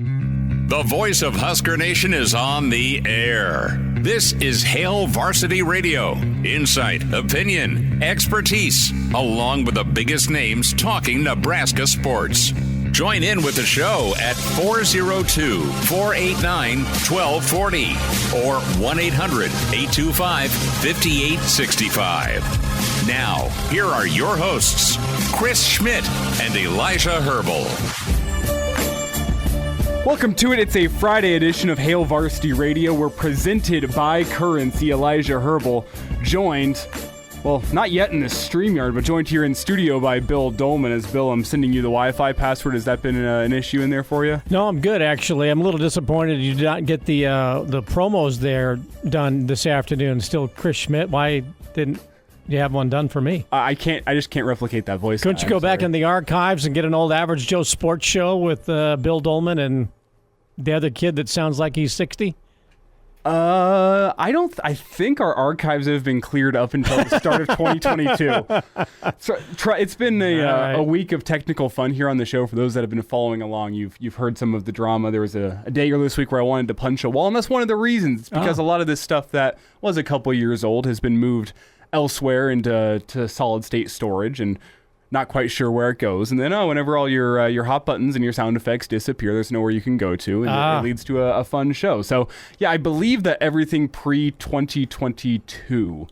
The voice of Husker Nation is on the air. This is Hail Varsity Radio. Insight, opinion, expertise, along with the biggest names talking Nebraska sports. Join in with the show at 402-489-1240 or 1-800-825-5865. Now, here are your hosts, Chris Schmidt and Elijah Herbel. Welcome to it. It's a Friday edition of Hail Varsity Radio. We're presented by Currency. Elijah Herbel, joined, well, not yet in the StreamYard, but joined here in studio by Bill Doleman. As Bill, I'm sending you the Wi-Fi password. Has that been an issue in there for you? No, I'm good, actually. I'm a little disappointed you did not get the promos there done this afternoon. Still Chris Schmidt. Why didn't you have one done for me? I just can't replicate that voice. Couldn't you go back in the archives and get an old Average Joe sports show with Bill Doleman and the other kid that sounds like he's 60? I think our archives have been cleared up until the start of 2022. So, it's been a week of technical fun here on the show. For those that have been following along, you've heard some of the drama. There was a day earlier this week where I wanted to punch a wall, and that's one of the reasons. It's because a lot of this stuff that was a couple years old has been moved elsewhere into solid state storage, and not quite sure where it goes. And then, whenever all your hot buttons and your sound effects disappear, there's nowhere you can go to, and it leads to a fun show. So, yeah, I believe that everything pre-2022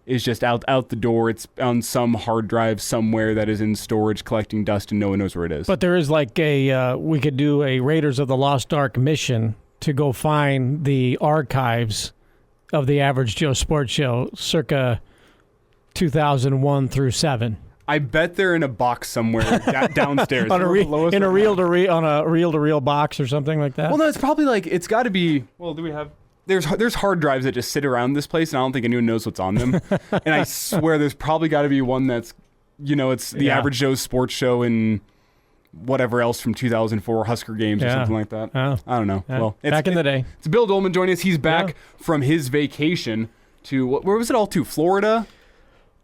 is just out the door. It's on some hard drive somewhere that is in storage collecting dust, and no one knows where it is. But there is like we could do a Raiders of the Lost Ark mission to go find the archives of the Average Joe Sports Show circa 2001 through 7. I bet they're in a box somewhere downstairs. On a reel-to-reel box or something like that? Well, no, it's probably it's got to be, well, do we have, there's hard drives that just sit around this place, and I don't think anyone knows what's on them. And I swear there's probably got to be one that's, it's the Average Joe Sports Show and whatever else from 2004 Husker games or something like that. I don't know. Well, back in the day. It's Bill Doleman joining us. He's back from his vacation to, where was it all to, Florida?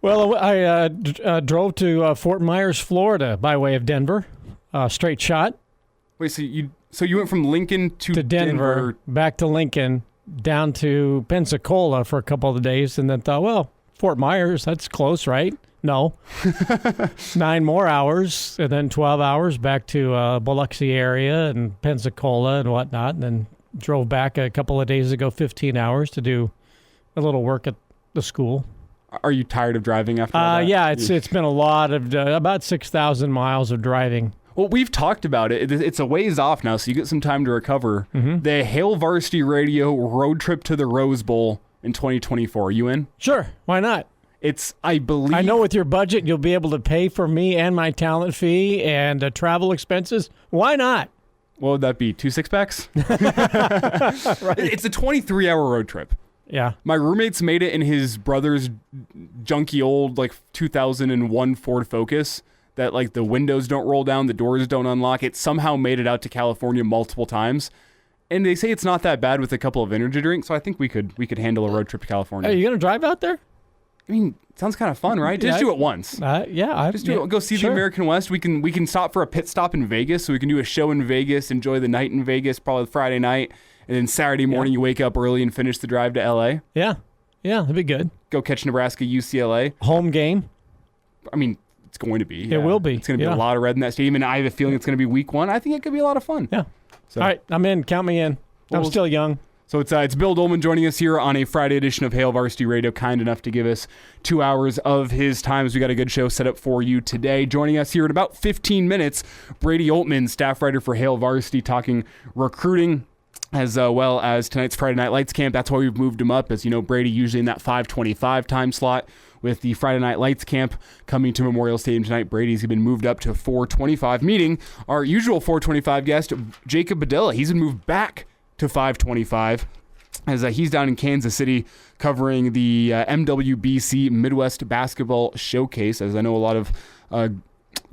Well, I drove to Fort Myers, Florida, by way of Denver. Straight shot. Wait, so you went from Lincoln to Denver, back to Lincoln, down to Pensacola for a couple of days, and then thought, well, Fort Myers, that's close, right? No. 9 more hours, and then 12 hours back to Biloxi area and Pensacola and whatnot, and then drove back a couple of days ago, 15 hours to do a little work at the school. Are you tired of driving after all that? Yeah, it's been a lot of, about 6,000 miles of driving. Well, we've talked about it. It's a ways off now, so you get some time to recover. Mm-hmm. The Hail Varsity Radio road trip to the Rose Bowl in 2024. Are you in? Sure. Why not? I believe... I know with your budget, you'll be able to pay for me and my talent fee and travel expenses. Why not? What would that be? 2 six-packs? Right. It's a 23-hour road trip. Yeah. My roommate's made it in his brother's junky old 2001 Ford Focus that the windows don't roll down, the doors don't unlock. It somehow made it out to California multiple times. And they say it's not that bad with a couple of energy drinks, so I think we could handle a road trip to California. Are you going to drive out there? I mean, it sounds kind of fun, right? Just do it once. Just do it. Go see the American West. We can stop for a pit stop in Vegas, so we can do a show in Vegas, enjoy the night in Vegas, probably Friday night. And then Saturday morning, you wake up early and finish the drive to L.A. Yeah, that'd be good. Go catch Nebraska, UCLA. Home game. I mean, it's going to be. Yeah. It will be. It's going to be a lot of red in that stadium, and I have a feeling it's going to be week 1. I think it could be a lot of fun. Yeah. So. All right, I'm in. Count me in. I'm still young. So it's Bill Doleman joining us here on a Friday edition of Hail Varsity Radio, kind enough to give us 2 hours of his time as we got a good show set up for you today. Joining us here in about 15 minutes, Brady Oltmans, staff writer for Hail Varsity, talking recruiting, as well as tonight's Friday Night Lights camp. That's why we've moved him up. As you know, Brady usually in that 5:25 time slot. With the Friday Night Lights camp coming to Memorial Stadium tonight, Brady's been moved up to 4:25, meeting our usual 4:25 guest, Jacob Padilla. He's been moved back to 5:25 as he's down in Kansas City covering the MWBC Midwest Basketball Showcase, as I know a lot of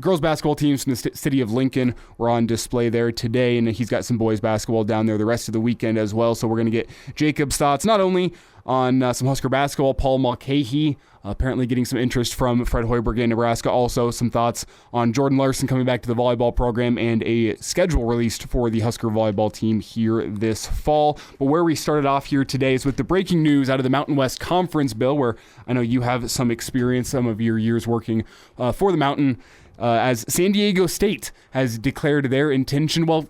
girls basketball teams from the city of Lincoln were on display there today, and he's got some boys basketball down there the rest of the weekend as well. So we're going to get Jacob's thoughts not only on some Husker basketball. Paul Mulcahy apparently getting some interest from Fred Hoiberg in Nebraska. Also, some thoughts on Jordan Larson coming back to the volleyball program and a schedule released for the Husker volleyball team here this fall. But where we started off here today is with the breaking news out of the Mountain West Conference, Bill, where I know you have some experience, some of your years working for the Mountain, as San Diego State has declared their intention. Well,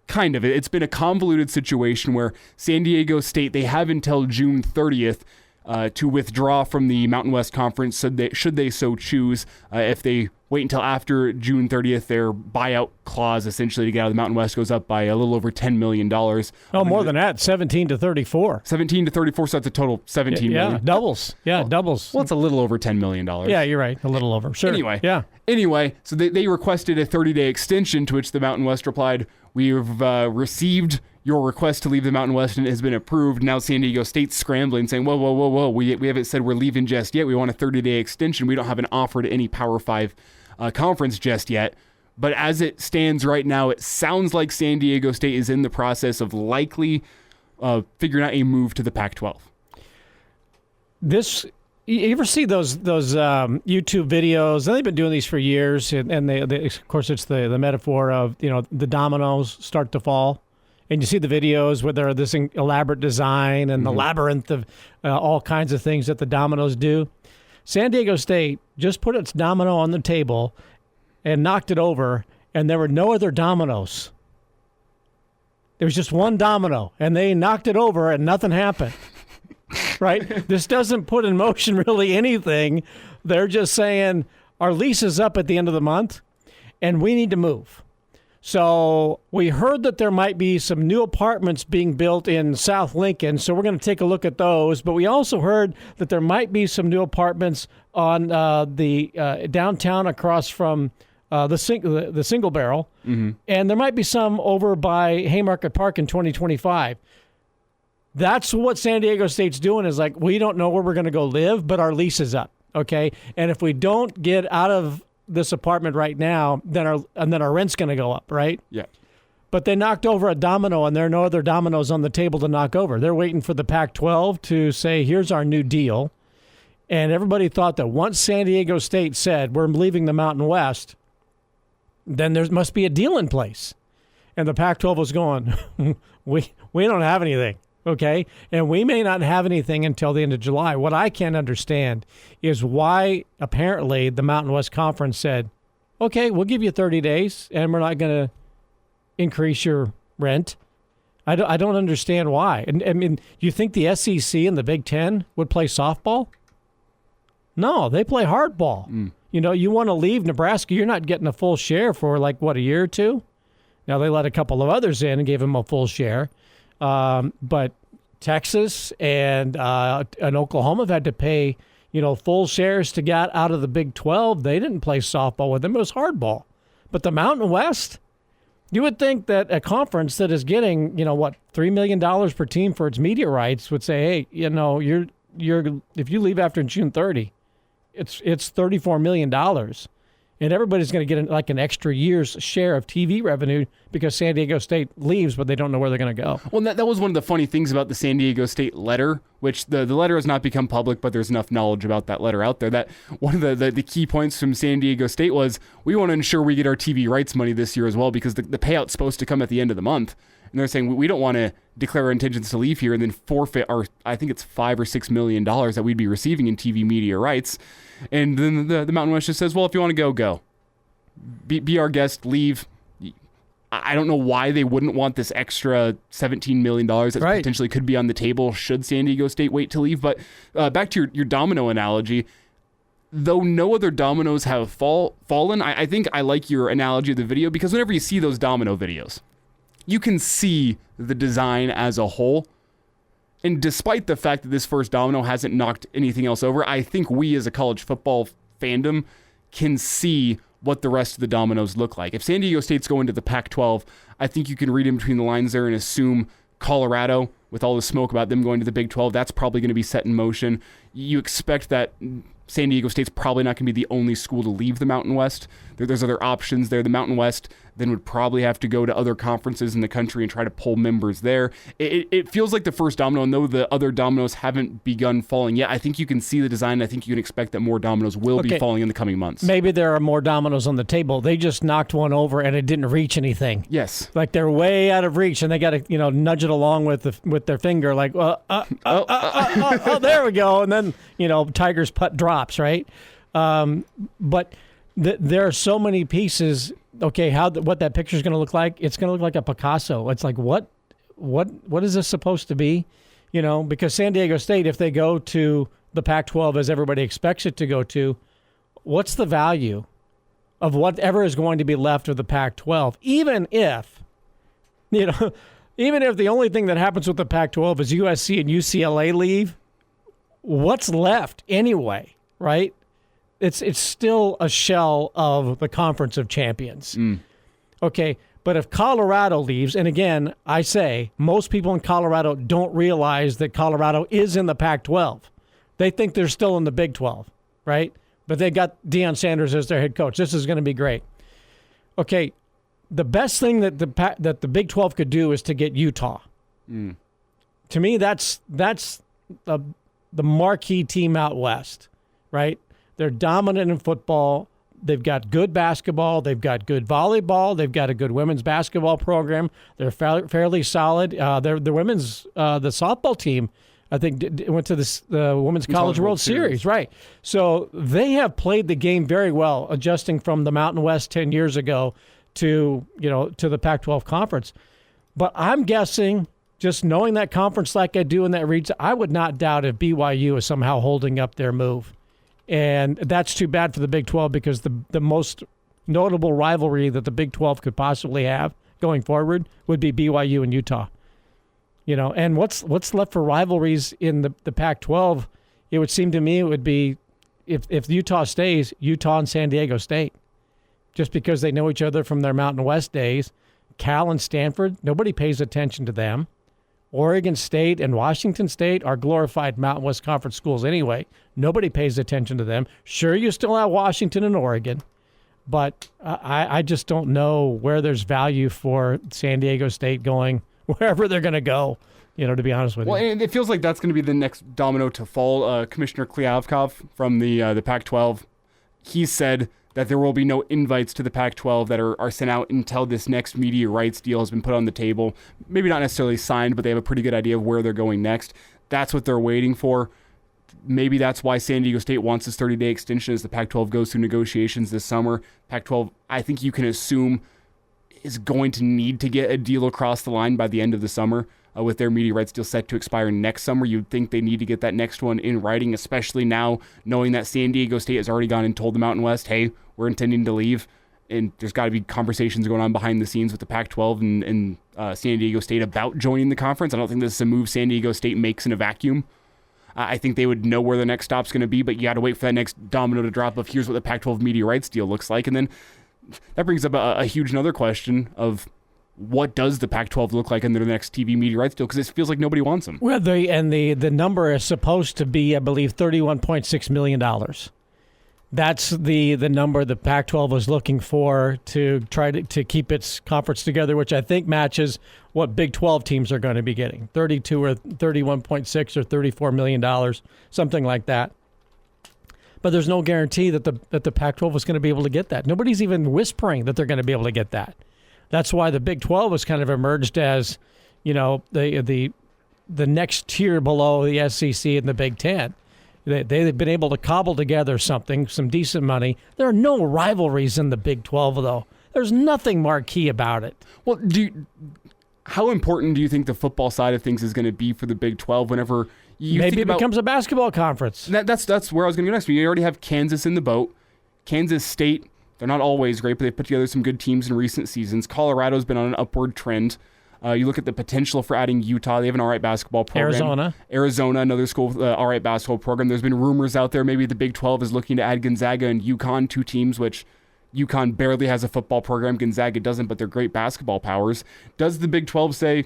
kind of. It's been a convoluted situation where San Diego State, they have until June 30th to withdraw from the Mountain West Conference should they so choose. If they wait until after June 30th, their buyout clause essentially to get out of the Mountain West goes up by a little over $10 million. Oh, more than that, 17 to 34. 17 to 34, so that's a total $17 million. Yeah, doubles. Yeah, doubles. Well, it's a little over $10 million. Yeah, you're right. A little over. Sure. Anyway, so they requested a 30-day extension, to which the Mountain West replied, "We've received your request to leave the Mountain West and it has been approved." Now San Diego State's scrambling, saying, whoa, we haven't said we're leaving just yet. We want a 30-day extension. We don't have an offer to any Power 5 conference just yet. But as it stands right now, it sounds like San Diego State is in the process of likely figuring out a move to the Pac-12. You ever see those YouTube videos? And they've been doing these for years, and they of course it's the metaphor of the dominoes start to fall. And you see the videos where they're this elaborate design and the labyrinth of all kinds of things that the dominoes do. San Diego State just put its domino on the table and knocked it over, and there were no other dominoes. There was just one domino, and they knocked it over, and nothing happened. Right? This doesn't put in motion really anything. They're just saying, our lease is up at the end of the month, and we need to move. So we heard that there might be some new apartments being built in South Lincoln, so we're going to take a look at those. But we also heard that there might be some new apartments on the downtown across from the Single Barrel, and there might be some over by Haymarket Park in 2025. That's what San Diego State's doing, is like, we don't know where we're going to go live, but our lease is up, okay? And if we don't get out of this apartment right now, then our rent's going to go up, right? Yeah. But they knocked over a domino, and there are no other dominoes on the table to knock over. They're waiting for the Pac-12 to say, here's our new deal. And everybody thought that once San Diego State said, we're leaving the Mountain West, then there must be a deal in place. And the Pac-12 was going, we don't have anything. Okay, and we may not have anything until the end of July. What I can't understand is why apparently the Mountain West Conference said, okay, we'll give you 30 days and we're not going to increase your rent. I don't understand why. And I mean, you think the SEC and the Big Ten would play softball? No, they play hardball. You want to leave Nebraska, you're not getting a full share for a year or two? Now, they let a couple of others in and gave them a full share. But Texas and Oklahoma have had to pay, full shares to get out of the Big 12. They didn't play softball with them. It was hardball. But the Mountain West, you would think that a conference that is getting, $3 million per team for its media rights would say, hey, you're if you leave after June 30, it's $34 million. And everybody's going to get an extra year's share of TV revenue because San Diego State leaves, but they don't know where they're going to go. Well, that was one of the funny things about the San Diego State letter, which the letter has not become public, but there's enough knowledge about that letter out there that one of the key points from San Diego State was, we want to ensure we get our TV rights money this year as well, because the payout's supposed to come at the end of the month. And they're saying, we don't want to declare our intentions to leave here and then forfeit our, I think it's $5 or $6 million that we'd be receiving in TV media rights. And then the Mountain West just says, well, if you want to go. Be our guest, leave. I don't know why they wouldn't want this extra $17 million that potentially could be on the table should San Diego State wait to leave. But back to your domino analogy, though no other dominoes have fallen, I think I like your analogy of the video, because whenever you see those domino videos, you can see the design as a whole. And despite the fact that this first domino hasn't knocked anything else over, I think we as a college football fandom can see what the rest of the dominoes look like. If San Diego State's going to the Pac-12, I think you can read in between the lines there and assume Colorado, with all the smoke about them going to the Big 12, that's probably going to be set in motion. You expect that San Diego State's probably not going to be the only school to leave the Mountain West. there's other options there. The Mountain West then would probably have to go to other conferences in the country and try to pull members there. It feels like the first domino, and though the other dominoes haven't begun falling yet, I think you can see the design. I think you can expect that more dominoes will be falling in the coming months. Maybe there are more dominoes on the table. They just knocked one over and it didn't reach anything. Yes. Like they're way out of reach and they got to, nudge it along with their finger like, there we go. And then, Tiger's putt drops, right? But there are so many pieces. Okay, what that picture is going to look like? It's going to look like a Picasso. It's like what is this supposed to be? Because San Diego State, if they go to the Pac-12 as everybody expects it to go to, what's the value of whatever is going to be left of the Pac-12? Even if the only thing that happens with the Pac-12 is USC and UCLA leave, what's left anyway, right? It's still a shell of the Conference of Champions. Okay, but if Colorado leaves, and again, I say, most people in Colorado don't realize that Colorado is in the Pac-12. They think they're still in the Big 12, right? But they got Deion Sanders as their head coach. This is going to be great. Okay, the best thing that the Big 12 could do is to get Utah. To me, that's the marquee team out west, right? They're dominant in football. They've got good basketball. They've got good volleyball. They've got a good women's basketball program. They're fairly solid. The women's the softball team, I think, went to the Women's College World Series, right? So they have played the game very well, adjusting from the Mountain West 10 years ago to the Pac-12 conference. But I'm guessing, just knowing that conference like I do in that region, I would not doubt if BYU is somehow holding up their move. And that's too bad for the Big 12 because the most notable rivalry that the Big 12 could possibly have going forward would be BYU and Utah. And what's left for rivalries in the Pac-12, it would seem to me it would be, if Utah stays, Utah and San Diego State. Just because they know each other from their Mountain West days. Cal and Stanford, nobody pays attention to them. Oregon State and Washington State are glorified Mountain West Conference schools anyway. Nobody pays attention to them. Sure, you still have Washington and Oregon, but I just don't know where there's value for San Diego State going wherever they're going to go, to be honest with you. Well, and it feels like that's going to be the next domino to fall. Commissioner Klyavkov from the Pac-12, he said that there will be no invites to the Pac-12 that are sent out until this next media rights deal has been put on the table. Maybe not necessarily signed, but they have a pretty good idea of where they're going next. That's what they're waiting for. Maybe that's why San Diego State wants this 30-day extension as the Pac-12 goes through negotiations this summer. Pac-12, I think you can assume, is going to need to get a deal across the line by the end of the summer. With their media rights deal set to expire next summer, you'd think they need to get that next one in writing, especially now knowing that San Diego State has already gone and told the Mountain West, hey, we're intending to leave. And there's got to be conversations going on behind the scenes with the Pac-12 and San Diego State about joining the conference. I don't think this is a move San Diego State makes in a vacuum. I think they would know where the next stop's going to be, but you got to wait for that next domino to drop of here's what the Pac-12 media rights deal looks like. And then that brings up a huge another question of what does the Pac-12 look like under the next TV media rights deal? Because it feels like nobody wants them. Well, the number is supposed to be, I believe, $31.6 million. That's the number the Pac-12 was looking for to try to keep its conference together, which I think matches what Big 12 teams are going to be getting, 32 or 31.6 or $34 million, something like that. But there's no guarantee that the Pac-12 was going to be able to get that. Nobody's even whispering that they're going to be able to get that. That's why the Big 12 has kind of emerged as, the next tier below the SEC and the Big 10. They've been able to cobble together some decent money. There are no rivalries in the Big 12, though. There's nothing marquee about it. Well, how important do you think the football side of things is going to be for the Big 12 whenever you maybe think it becomes a basketball conference? That's where I was going to go next. You already have Kansas in the boat. Kansas State, they're not always great, but they've put together some good teams in recent seasons. Colorado's been on an upward trend. You look at the potential for adding Utah. They have an all right basketball program. Arizona, another school with an all right basketball program. There's been rumors out there maybe the Big 12 is looking to add Gonzaga and UConn, two teams which UConn barely has a football program. Gonzaga doesn't, but they're great basketball powers. Does the Big 12 say,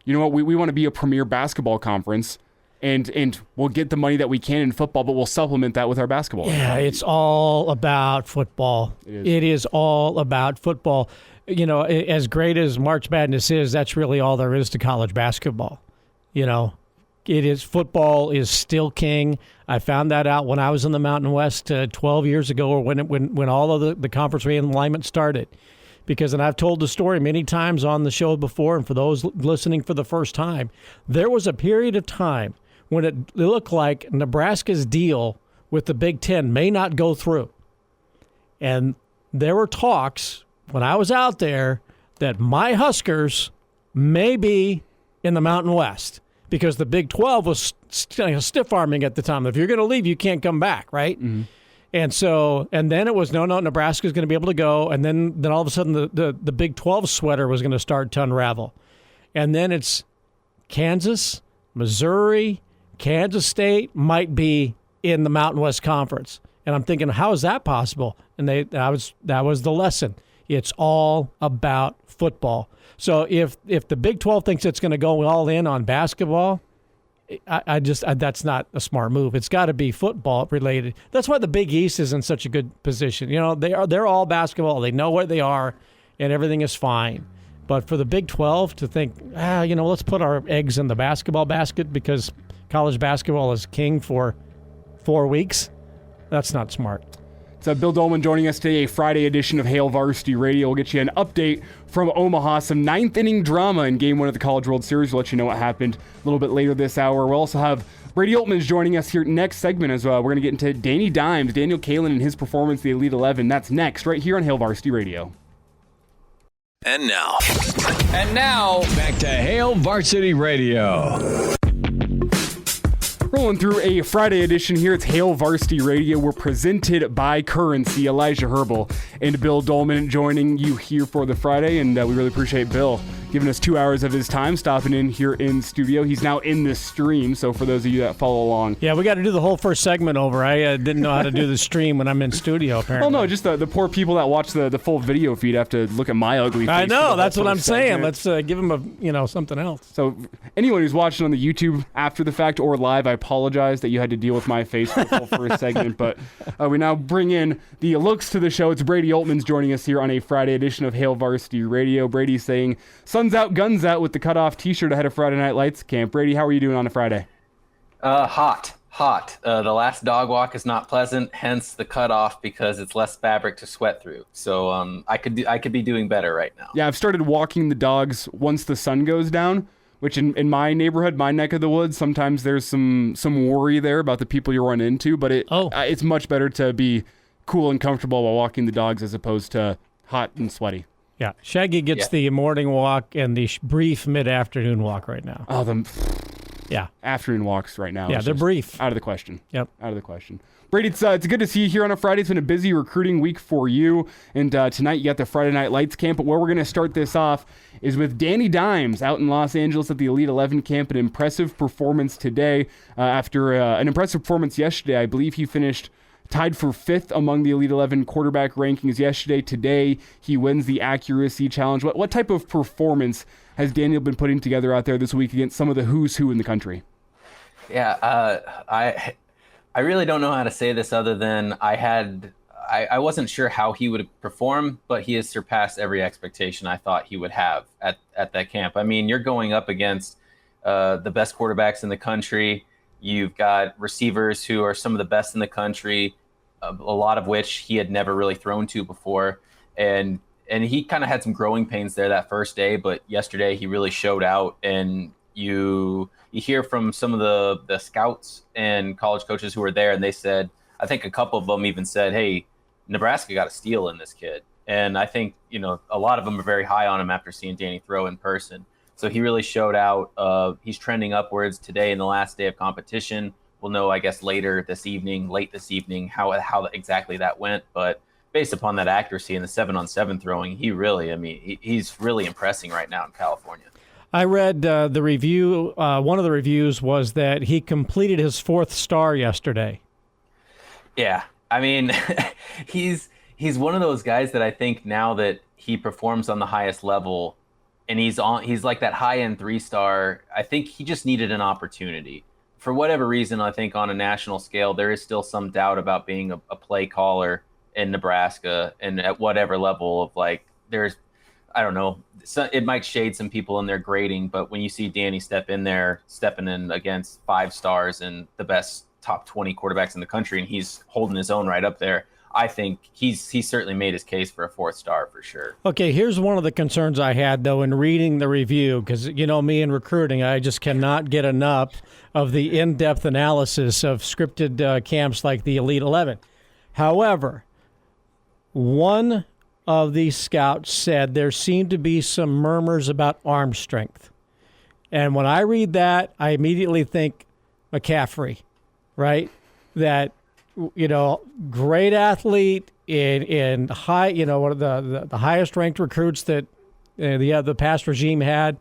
you know what, we want to be a premier basketball conference, and we'll get the money that we can in football, but we'll supplement that with our basketball. Yeah, it's all about football. It is all about football. You know, as great as March Madness is, that's really all there is to college basketball. You know, football is still king. I found that out when I was in the Mountain West 12 years ago, or when all of the conference realignment started. And I've told the story many times on the show before, and for those listening for the first time, there was a period of time when it looked like Nebraska's deal with the Big Ten may not go through. And there were talks when I was out there that my Huskers may be in the Mountain West, because the Big 12 was stiff-arming at the time. If you're going to leave, you can't come back, right? Mm-hmm. And then it was, no, Nebraska's going to be able to go. And then all of a sudden the Big 12 sweater was going to start to unravel. And then it's Kansas, Missouri, Kansas State might be in the Mountain West Conference. And I'm thinking, how is that possible? And that was the lesson. It's all about football. So if the Big 12 thinks it's going to go all in on basketball, that's not a smart move. It's got to be football related. That's why the Big East is in such a good position. You know, they're all basketball. They know where they are, and everything is fine. But for the Big 12 to think, let's put our eggs in the basketball basket because college basketball is king for 4 weeks, that's not smart. So Bill Doleman joining us today, a Friday edition of Hail Varsity Radio. We'll get you an update from Omaha, some ninth inning drama in Game 1 of the College World Series. We'll let you know what happened a little bit later this hour. We'll also have Brady Oltmans joining us here next segment as well. We're going to get into Daniel Kaelin and his performance, the Elite 11. That's next, right here on Hail Varsity Radio. And now, back to Hail Varsity Radio. Rolling through a Friday edition here. It's Hail Varsity Radio. We're presented by Currency. Elijah Herbel and Bill Doleman joining you here for the Friday, and we really appreciate Bill giving us 2 hours of his time, stopping in here in studio. He's now in the stream, so for those of you that follow along. Yeah, we got to do the whole first segment over. I didn't know how to do the stream when I'm in studio, apparently. Well, no, just the poor people that watch the full video feed have to look at my ugly face. I know, that's what I'm saying. Let's give them something else. So anyone who's watching on the YouTube after the fact or live, I apologize that you had to deal with my face for the full first segment, but we now bring in the looks to the show. It's Brady Oltmans joining us here on a Friday edition of Hail Varsity Radio. Brady saying, sun's out, guns out, with the cutoff t-shirt ahead of Friday Night Lights camp. Brady, how are you doing on a Friday? Hot. The last dog walk is not pleasant, hence the cutoff, because it's less fabric to sweat through. So I could be doing better right now. Yeah, I've started walking the dogs once the sun goes down, which in my neighborhood, my neck of the woods, sometimes there's some worry there about the people you run into, but it's much better to be cool and comfortable while walking the dogs as opposed to hot and sweaty. Yeah, Shaggy gets the morning walk and the brief mid-afternoon walk right now. Oh, yeah, afternoon walks right now. Yeah, they're brief. Out of the question. Yep. Out of the question. Brady, it's good to see you here on a Friday. It's been a busy recruiting week for you. And tonight you got the Friday Night Lights camp. But where we're going to start this off is with Danny Dimes out in Los Angeles at the Elite 11 camp. An impressive performance today. After an impressive performance yesterday, I believe he finished tied for 5th among the Elite 11 quarterback rankings yesterday. Today, he wins the accuracy challenge. What type of performance has Daniel been putting together out there this week against some of the who's who in the country? Yeah, I really don't know how to say this other than I wasn't sure how he would perform, but he has surpassed every expectation I thought he would have at that camp. I mean, you're going up against the best quarterbacks in the country. You've got receivers who are some of the best in the country, a lot of which he had never really thrown to before. And he kind of had some growing pains there that first day, but yesterday he really showed out. And you hear from some of the scouts and college coaches who were there, and they said, I think a couple of them even said, hey, Nebraska got a steal in this kid. And I think, a lot of them are very high on him after seeing Danny throw in person. So he really showed out. He's trending upwards today in the last day of competition. We'll know, I guess, late this evening, how exactly that went. But based upon that accuracy and the 7-on-7 throwing, he's really impressing right now in California. I read the review. One of the reviews was that he completed his 4th star yesterday. Yeah, I mean, he's one of those guys that I think now that he performs on the highest level, and he's like that high-end 3-star. I think he just needed an opportunity for whatever reason, I think on a national scale, there is still some doubt about being a play caller in Nebraska and at whatever level of like, I don't know, it might shade some people in their grading, but when you see Danny stepping in against 5 stars and the best top 20 quarterbacks in the country, and he's holding his own right up there, I think he's certainly made his case for a 4th star for sure. Okay, here's one of the concerns I had, though, in reading the review, because, you know, me in recruiting, I just cannot get enough of the in-depth analysis of scripted camps like the Elite 11. However, one of these scouts said there seemed to be some murmurs about arm strength. And when I read that, I immediately think McCaffrey, right? That, you know, great athlete in high, you know, one of the highest ranked recruits that the past regime had,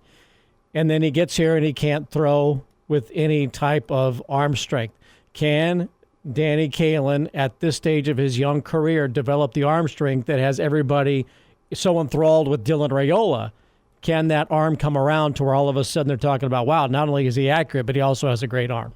and then he gets here and he can't throw with any type of arm strength. Can Danny Kaelin at this stage of his young career develop the arm strength that has everybody so enthralled with Dylan Raiola? Can that arm come around to where all of a sudden they're talking about, wow, not only is he accurate, but he also has a great arm?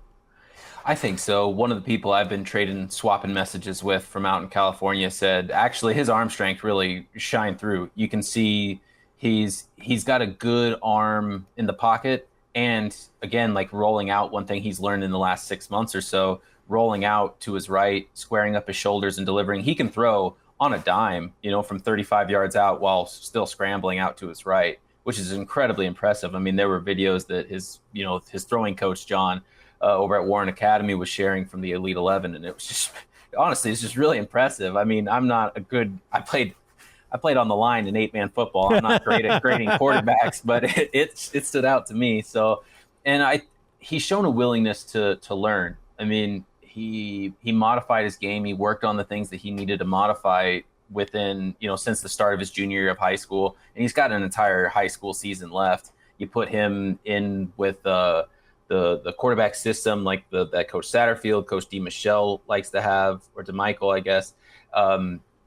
I think so. One of the people I've been swapping messages with from out in California said actually his arm strength really shined through. You can see he's got a good arm in the pocket, and again, like rolling out, one thing he's learned in the last 6 months or so, rolling out to his right, squaring up his shoulders and delivering. He can throw on a dime, you know, from 35 yards out while still scrambling out to his right, which is incredibly impressive. I mean, there were videos that his throwing coach, John, over at Warren Academy was sharing from the Elite 11. And it was just, honestly, it's just really impressive. I mean, I played on the line in 8-man football. I'm not great at grading quarterbacks, but it stood out to me. So, and he's shown a willingness to learn. I mean, he modified his game. He worked on the things that he needed to modify within, you know, since the start of his junior year of high school. And he's got an entire high school season left. You put him in with the quarterback system like that Coach Satterfield, Coach D. Michelle likes to have, or DeMichael, I guess.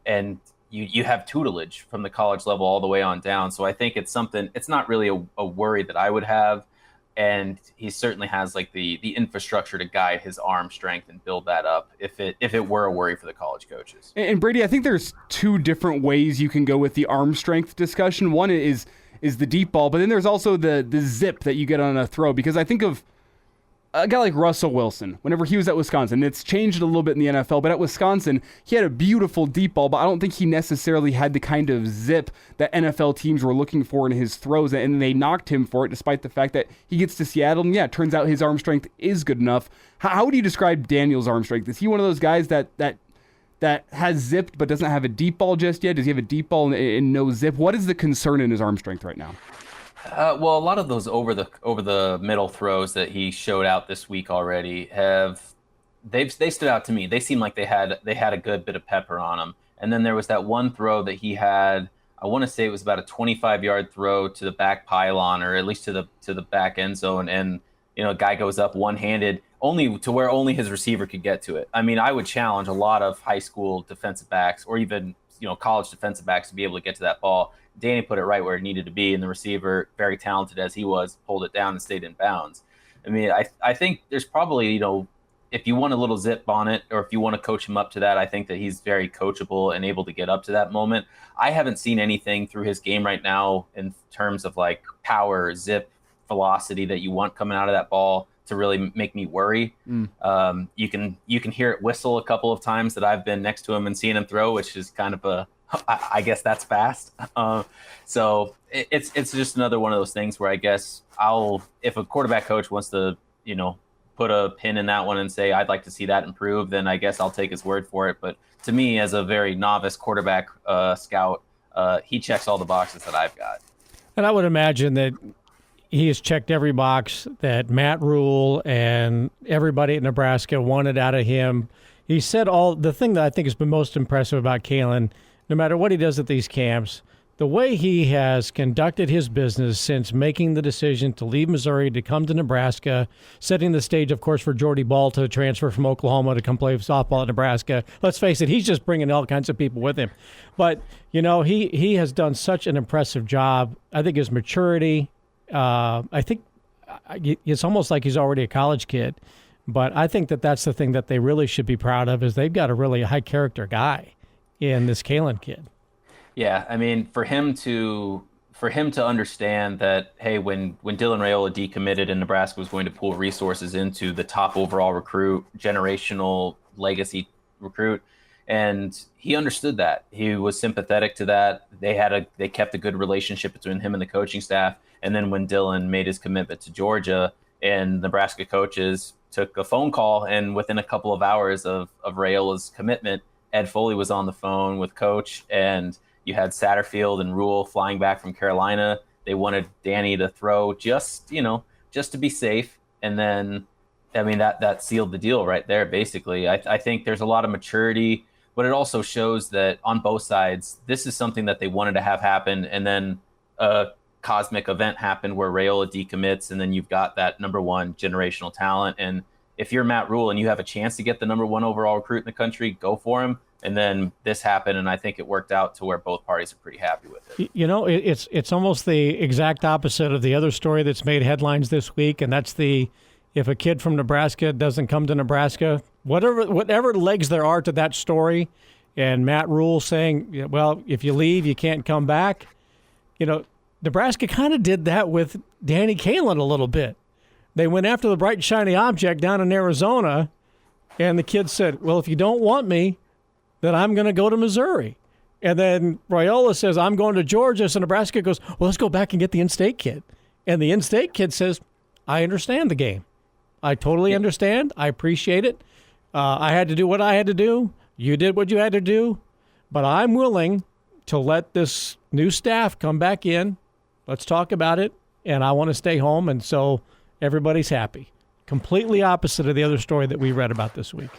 And you have tutelage from the college level all the way on down. So I think it's not really a worry that I would have. And he certainly has like the infrastructure to guide his arm strength and build that up if it were a worry for the college coaches. And Brady, I think there's 2 different ways you can go with the arm strength discussion. One is the deep ball, but then there's also the zip that you get on a throw, because I think of a guy like Russell Wilson, whenever he was at Wisconsin. It's changed a little bit in the NFL, but at Wisconsin, he had a beautiful deep ball, but I don't think he necessarily had the kind of zip that NFL teams were looking for in his throws, and they knocked him for it, despite the fact that he gets to Seattle, and it turns out his arm strength is good enough. How would you describe Daniel's arm strength? Is he one of those guys that has zipped but doesn't have a deep ball just yet? Does he have a deep ball and no zip? What is the concern in his arm strength right now? Well, a lot of those over the middle throws that he showed out this week already they stood out to me. They seemed like they had a good bit of pepper on them. And then there was that one throw that he had. I want to say it was about a 25-yard throw to the back pylon, or at least to the back end zone. And you know, a guy goes up one-handed, only to where only his receiver could get to it. I mean, I would challenge a lot of high school defensive backs, or even college defensive backs, to be able to get to that ball. Danny put it right where it needed to be, and the receiver, very talented as he was, pulled it down and stayed in bounds. I mean, I think there's probably, if you want a little zip on it, or if you want to coach him up to that, I think that he's very coachable and able to get up to that moment. I haven't seen anything through his game right now in terms of like power, zip, velocity that you want coming out of that ball to really make me worry. You can hear it whistle a couple of times that I've been next to him and seen him throw, which is kind of I guess that's fast. So it's just another one of those things where I guess if a quarterback coach wants to, put a pin in that one and say, I'd like to see that improve, then I guess I'll take his word for it. But to me, as a very novice quarterback scout, he checks all the boxes that I've got. And I would imagine that he has checked every box that Matt Rule and everybody at Nebraska wanted out of him. He said the thing that I think has been most impressive about Kaelin, no matter what he does at these camps, the way he has conducted his business since making the decision to leave Missouri to come to Nebraska, setting the stage, of course, for Jordy Ball to transfer from Oklahoma to come play softball at Nebraska. Let's face it, he's just bringing all kinds of people with him. But, he has done such an impressive job. I think his maturity, I think it's almost like he's already a college kid. But I think that that's the thing that they really should be proud of is they've got a really high character guy in this Kaelin kid. Yeah, I mean, for him to understand that, hey, when Dylan Raiola decommitted and Nebraska was going to pool resources into the top overall recruit, generational legacy recruit, and he understood that. He was sympathetic to that. They kept a good relationship between him and the coaching staff. And then when Dylan made his commitment to Georgia, and Nebraska coaches took a phone call, and within a couple of hours of Raiola's commitment, Ed Foley was on the phone with Coach, and you had Satterfield and Rule flying back from Carolina. They wanted Danny to throw just to be safe. And then, I mean, that sealed the deal right there, basically. I think there's a lot of maturity, but it also shows that on both sides, this is something that they wanted to have happen. And then a cosmic event happened where Raiola decommits, and then you've got that number one generational talent. And if you're Matt Rule and you have a chance to get the number one overall recruit in the country, go for him. And then this happened, and I think it worked out to where both parties are pretty happy with it. You know, it's almost the exact opposite of the other story that's made headlines this week, and that's if a kid from Nebraska doesn't come to Nebraska, whatever legs there are to that story, and Matt Rule saying, well, if you leave, you can't come back. You know, Nebraska kind of did that with Danny Kaelin a little bit. They went after the bright, shiny object down in Arizona, and the kid said, well, if you don't want me, then I'm going to go to Missouri. And then Raiola says, I'm going to Georgia. So Nebraska goes, well, let's go back and get the in-state kid. And the in-state kid says, I understand the game. I totally understand. I appreciate it. I had to do what I had to do. You did what you had to do. But I'm willing to let this new staff come back in. Let's talk about it. And I want to stay home. And so everybody's happy. Completely opposite of the other story that we read about this week.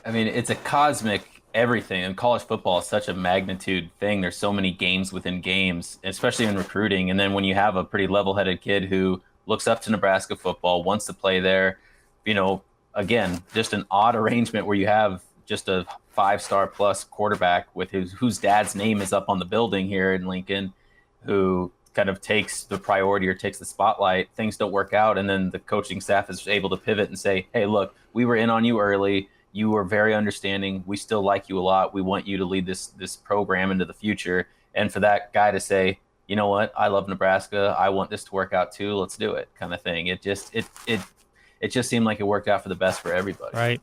I mean, it's a cosmic everything, and college football is such a magnitude thing. There's so many games within games, especially in recruiting. And then when you have a pretty level-headed kid who looks up to Nebraska football, wants to play there, again, just an odd arrangement where you have just a 5-star plus quarterback with whose dad's name is up on the building here in Lincoln, who kind of takes the priority or takes the spotlight. Things don't work out, and then the coaching staff is able to pivot and say, hey, look, we were in on you early. You were very understanding. We still like you a lot. We want you to lead this program into the future. And for that guy to say, you know what, I love Nebraska. I want this to work out too. Let's do it, kind of thing. It just seemed like it worked out for the best for everybody. Right.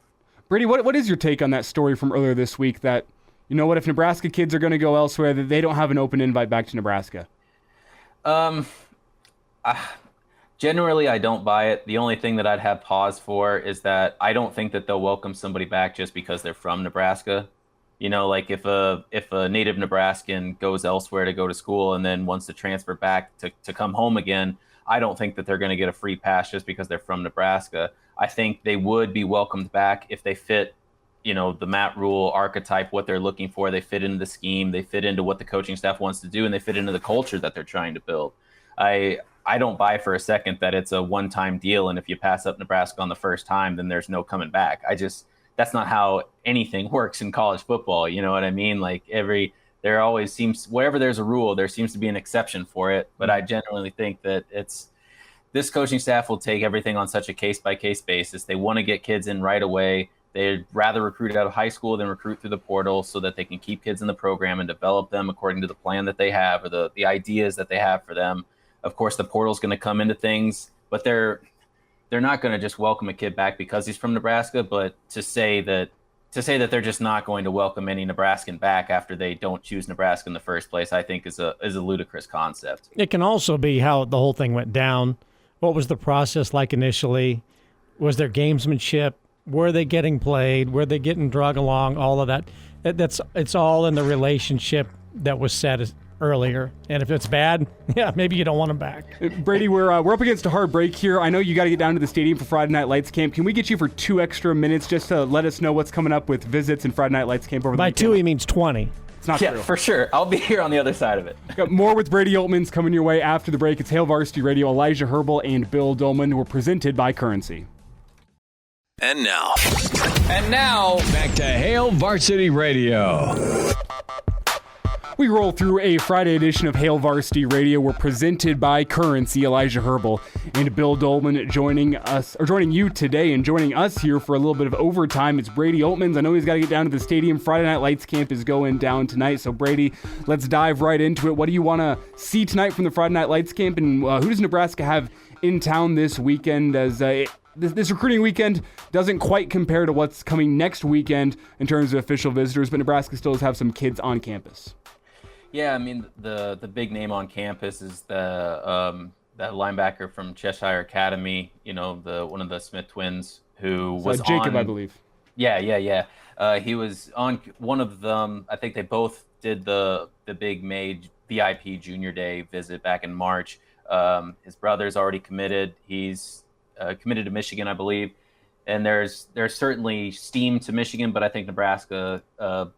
Brady, what is your take on that story from earlier this week that, you know what, if Nebraska kids are going to go elsewhere, that they don't have an open invite back to Nebraska? Generally, I don't buy it. The only thing that I'd have pause for is that I don't think that they'll welcome somebody back just because they're from Nebraska. You know, like if a native Nebraskan goes elsewhere to go to school and then wants to transfer back to come home again, I don't think that they're going to get a free pass just because they're from Nebraska. I think they would be welcomed back if they fit, the Matt Rule archetype, what they're looking for. They fit into the scheme. They fit into what the coaching staff wants to do, and they fit into the culture that they're trying to build. I don't buy for a second that it's a one-time deal, and if you pass up Nebraska on the first time, then there's no coming back. That's not how anything works in college football. You know what I mean? Like there always seems, wherever there's a rule, there seems to be an exception for it. But I genuinely think that this coaching staff will take everything on such a case-by-case basis. They want to get kids in right away. They'd rather recruit out of high school than recruit through the portal so that they can keep kids in the program and develop them according to the plan that they have or the ideas that they have for them. Of course, the portal's going to come into things, but they're not going to just welcome a kid back because he's from Nebraska. But to say that they're just not going to welcome any Nebraskan back after they don't choose Nebraska in the first place, I think is a ludicrous concept. It can also be how the whole thing went down. What was the process like initially? Was there gamesmanship? Were they getting played? Were they getting drug along? All of that. It's all in the relationship that was set earlier. And if it's bad, maybe you don't want them back. Brady, we're up against a hard break here. I know you got to get down to the stadium for Friday Night Lights Camp. Can we get you for 2 extra minutes just to let us know what's coming up with visits and Friday Night Lights Camp over the By weekend? 2, he means 20. It's not true. For sure. I'll be here on the other side of it. Got more with Brady Oltmans coming your way after the break. It's Hail Varsity Radio. Elijah Herbel and Bill Doleman, who are presented by Currency. And now, back to Hail Varsity Radio. We roll through a Friday edition of Hail Varsity Radio. We're presented by Currency, Elijah Herbel and Bill Doleman joining you today and joining us here for a little bit of overtime. It's Brady Oltmans. I know he's got to get down to the stadium. Friday Night Lights camp is going down tonight. So Brady, let's dive right into it. What do you want to see tonight from the Friday Night Lights camp, and who does Nebraska have in town this weekend, as this recruiting weekend doesn't quite compare to what's coming next weekend in terms of official visitors, but Nebraska still does have some kids on campus. Yeah, I mean, the big name on campus is the linebacker from Cheshire Academy, one of the Smith twins who was Jacob, I believe. Yeah. He was on one of them. I think they both did the big May VIP Junior Day visit back in March. His brother's already committed. He's committed to Michigan, I believe. And there's certainly steam to Michigan, but I think Nebraska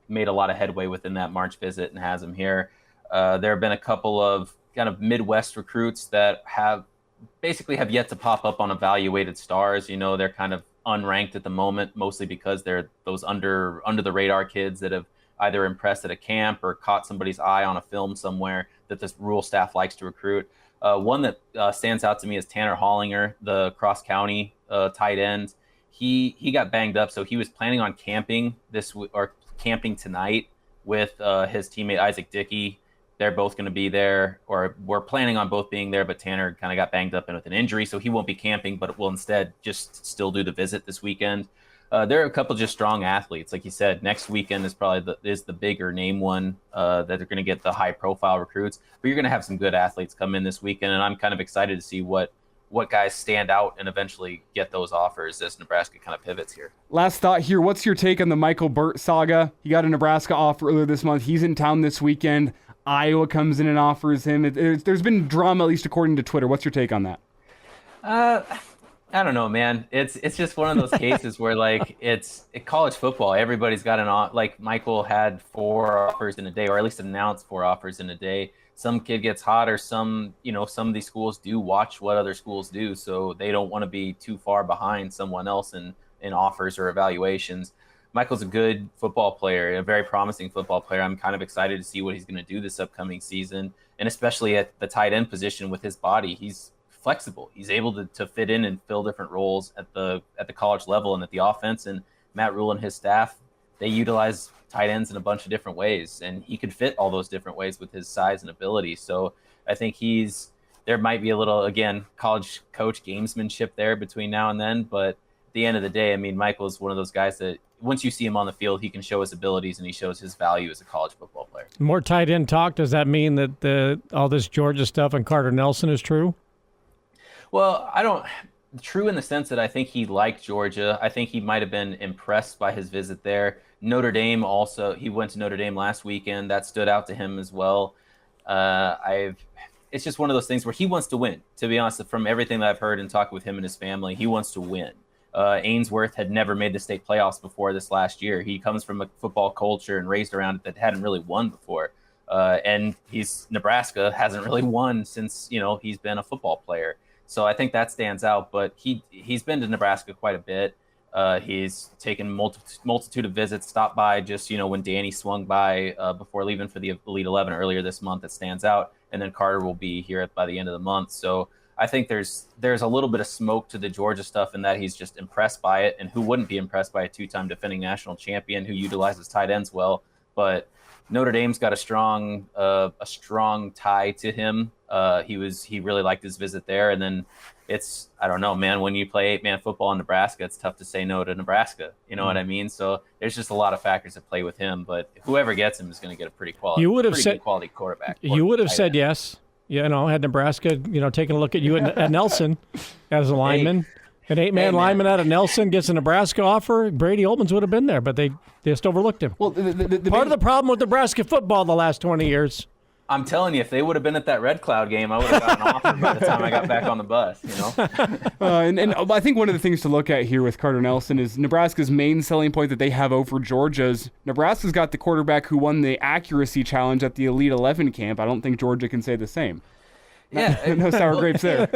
made a lot of headway within that March visit and has him here. There have been a couple of kind of Midwest recruits that have yet to pop up on evaluated stars. They're kind of unranked at the moment, mostly because they're those under the radar kids that have either impressed at a camp or caught somebody's eye on a film somewhere that this rural staff likes to recruit. One that stands out to me is Tanner Hollinger, the cross county tight end. He got banged up, so he was planning on camping camping tonight with his teammate Isaac Dickey. They're both going to be there, or we're planning on both being there, but Tanner kind of got banged up and with an injury, so he won't be camping, but will instead just still do the visit this weekend. There are a couple just strong athletes, like you said. Next weekend is probably the bigger name one that they're going to get the high profile recruits, but you're going to have some good athletes come in this weekend, and I'm kind of excited to see what guys stand out and eventually get those offers as Nebraska kind of pivots here. Last thought here. What's your take on the Michael Burt saga? He got a Nebraska offer earlier this month. He's in town this weekend. Iowa comes in and offers him. There's been drama, at least according to Twitter. What's your take on that? I don't know, man. It's just one of those cases where it's college football. Everybody's got Michael had 4 offers in a day, or at least announced 4 offers in a day. Some kid gets hot, or some of these schools do watch what other schools do, so they don't want to be too far behind someone else in offers or evaluations. Michael's a good football player, a very promising football player. I'm kind of excited to see what he's going to do this upcoming season, and especially at the tight end position with his body. He's flexible. He's able to fit in and fill different roles at the college level and at the offense. And Matt Rule and his staff, they utilize tight ends in a bunch of different ways, and he could fit all those different ways with his size and ability. So I think there might be a little, again, college coach gamesmanship there between now and then, but at the end of the day, I mean, Michael's one of those guys that once you see him on the field, he can show his abilities and he shows his value as a college football player. More tight end talk. Does that mean that all this Georgia stuff and Carter Nelson is true? Well, true in the sense that I think he liked Georgia. I think he might have been impressed by his visit there. Notre Dame also, he went to Notre Dame last weekend. That stood out to him as well. It's just one of those things where he wants to win. To be honest, from everything that I've heard and talked with him and his family, he wants to win. Ainsworth had never made the state playoffs before this last year. He comes from a football culture and raised around it that hadn't really won before. And Nebraska hasn't really won since, he's been a football player. So I think that stands out, but he's been to Nebraska quite a bit. He's taken multitude of visits, stopped by just, when Danny swung by before leaving for the Elite 11 earlier this month. That stands out. And then Carter will be here by the end of the month. So I think there's a little bit of smoke to the Georgia stuff in that he's just impressed by it. And who wouldn't be impressed by a 2-time defending national champion who utilizes tight ends well? But Notre Dame's got a strong tie to him. He really liked his visit there. And then I don't know, man, when you play 8-man football in Nebraska, it's tough to say no to Nebraska. You know what I mean? So there's just a lot of factors that play with him, but whoever gets him is going to get a pretty quality quarterback. You would have said yes. Had Nebraska, taking a look at you at Nelson as a lineman. An 8-man lineman out of Nelson gets a Nebraska offer. Brady Oltmans would have been there, but they just overlooked him. Well, part of the problem with Nebraska football the last 20 years. I'm telling you, if they would have been at that Red Cloud game, I would have gotten an offer by the time I got back on the bus, And I think one of the things to look at here with Carter Nelson is Nebraska's main selling point that they have over Georgia's. Nebraska's got the quarterback who won the accuracy challenge at the Elite 11 camp. I don't think Georgia can say the same. Yeah, No sour grapes there.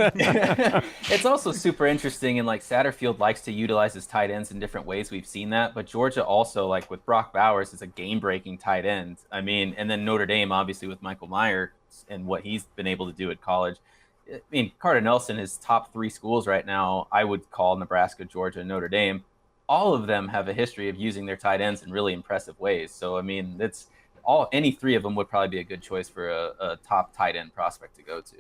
it's also super interesting, and like Satterfield likes to utilize his tight ends in different ways. We've seen that, but Georgia also, like with Brock Bowers, is a game-breaking tight end. I mean, and then Notre Dame, obviously with Michael Myers and what he's been able to do at college. I mean, Carter Nelson, his top 3 schools right now, I would call Nebraska, Georgia, and Notre Dame. All of them have a history of using their tight ends in really impressive ways. So, I mean, any 3 of them would probably be a good choice for a top tight end prospect to go to.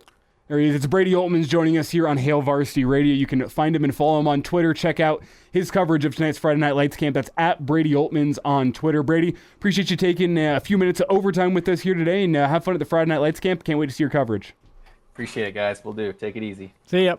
There he is. It's Brady Oltmans joining us here on Hail Varsity Radio. You can find him and follow him on Twitter. Check out his coverage of tonight's Friday Night Lights camp. That's at Brady Oltmans on Twitter. Brady, appreciate you taking a few minutes of overtime with us here today, and have fun at the Friday Night Lights camp. Can't wait to see your coverage. Appreciate it, guys. We'll do. Take it easy. See ya.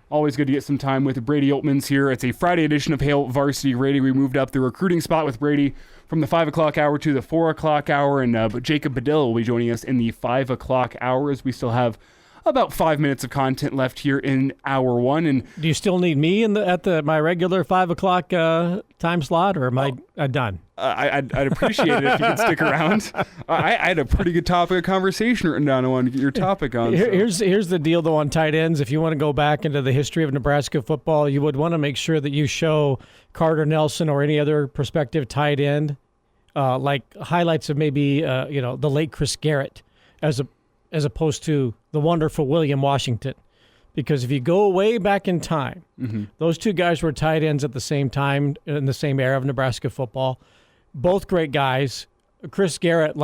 Always good to get some time with Brady Oltmans here. It's a Friday edition of Hail Varsity Radio. We moved up the recruiting spot with Brady from the 5 o'clock hour to the 4 o'clock hour, and but Jacob Padilla will be joining us in the 5 o'clock hour as we still have about 5 minutes of content left here in hour 1. And do you still need me at my regular 5 o'clock time slot, or am I done? I'd appreciate it if you could stick around. I had a pretty good topic of conversation written down. I wanted to get your topic on. So. Here's the deal, though, on tight ends. If you want to go back into the history of Nebraska football, you would want to make sure that you show Carter Nelson or any other prospective tight end, like highlights of maybe the late Chris Garrett, as opposed to the wonderful William Washington. Because if you go way back in time, those 2 guys were tight ends at the same time in the same era of Nebraska football. Both great guys. Chris Garrett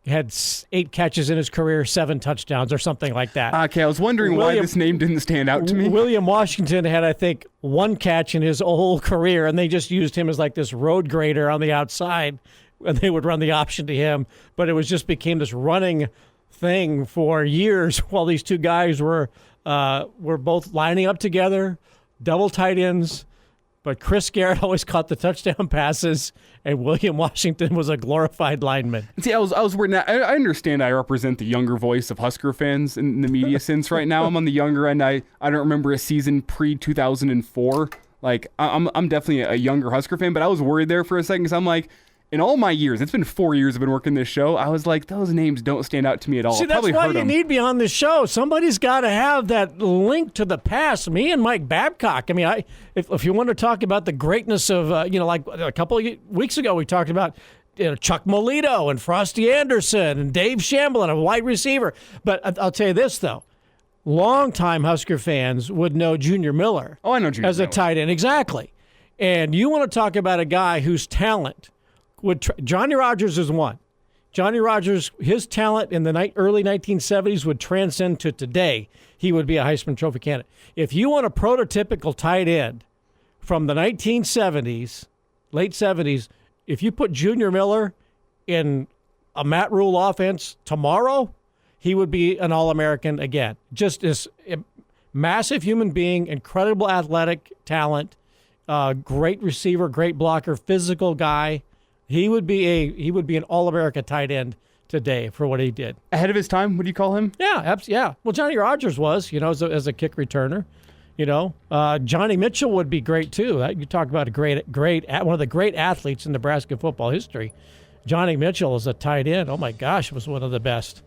had 8 catches in his career, 7 touchdowns or something like that. Okay, I was wondering why this name didn't stand out to me. William Washington had, I think, 1 catch in his whole career, and they just used him as like this road grader on the outside, and they would run the option to him. But it just became this running thing for years while these 2 guys were both lining up together, double tight ends. But Chris Garrett always caught the touchdown passes, and William Washington was a glorified lineman. See, I was worried. Now, I understand I represent the younger voice of Husker fans in the media sense right now. I'm on the younger end. I don't remember a season pre-2004. Like, I'm definitely a younger Husker fan, but I was worried there for a second because I'm like, in all my years, it's been 4 years I've been working this show, I was like, those names don't stand out to me at all. See, that's why you need me on the show. Somebody's got to have that link to the past. Me and Mike Babcock. I mean, if you want to talk about the greatness of, like a couple of weeks ago, we talked about Chuck Molito and Frosty Anderson and Dave Shamblin, a wide receiver. But I'll tell you this, though. Longtime Husker fans would know Junior Miller. Oh, I know Junior as Miller. A tight end. Exactly. And you want to talk about a guy whose talent Johnny Rodgers is one. Johnny Rodgers, his talent in the early 1970s would transcend to today. He would be a Heisman Trophy candidate. If you want a prototypical tight end from the 1970s, late 70s, if you put Junior Miller in a Matt Rule offense tomorrow, he would be an All-American again. Just this massive human being, incredible athletic talent, great receiver, great blocker, physical guy. He would be an All-America tight end today for what he did. Ahead of his time, would you call him? Yeah, yeah. Well, Johnny Rodgers was, as a kick returner. Johnny Mitchell would be great too. You talk about one of the great athletes in Nebraska football history. Johnny Mitchell is a tight end. Oh my gosh, was one of the best.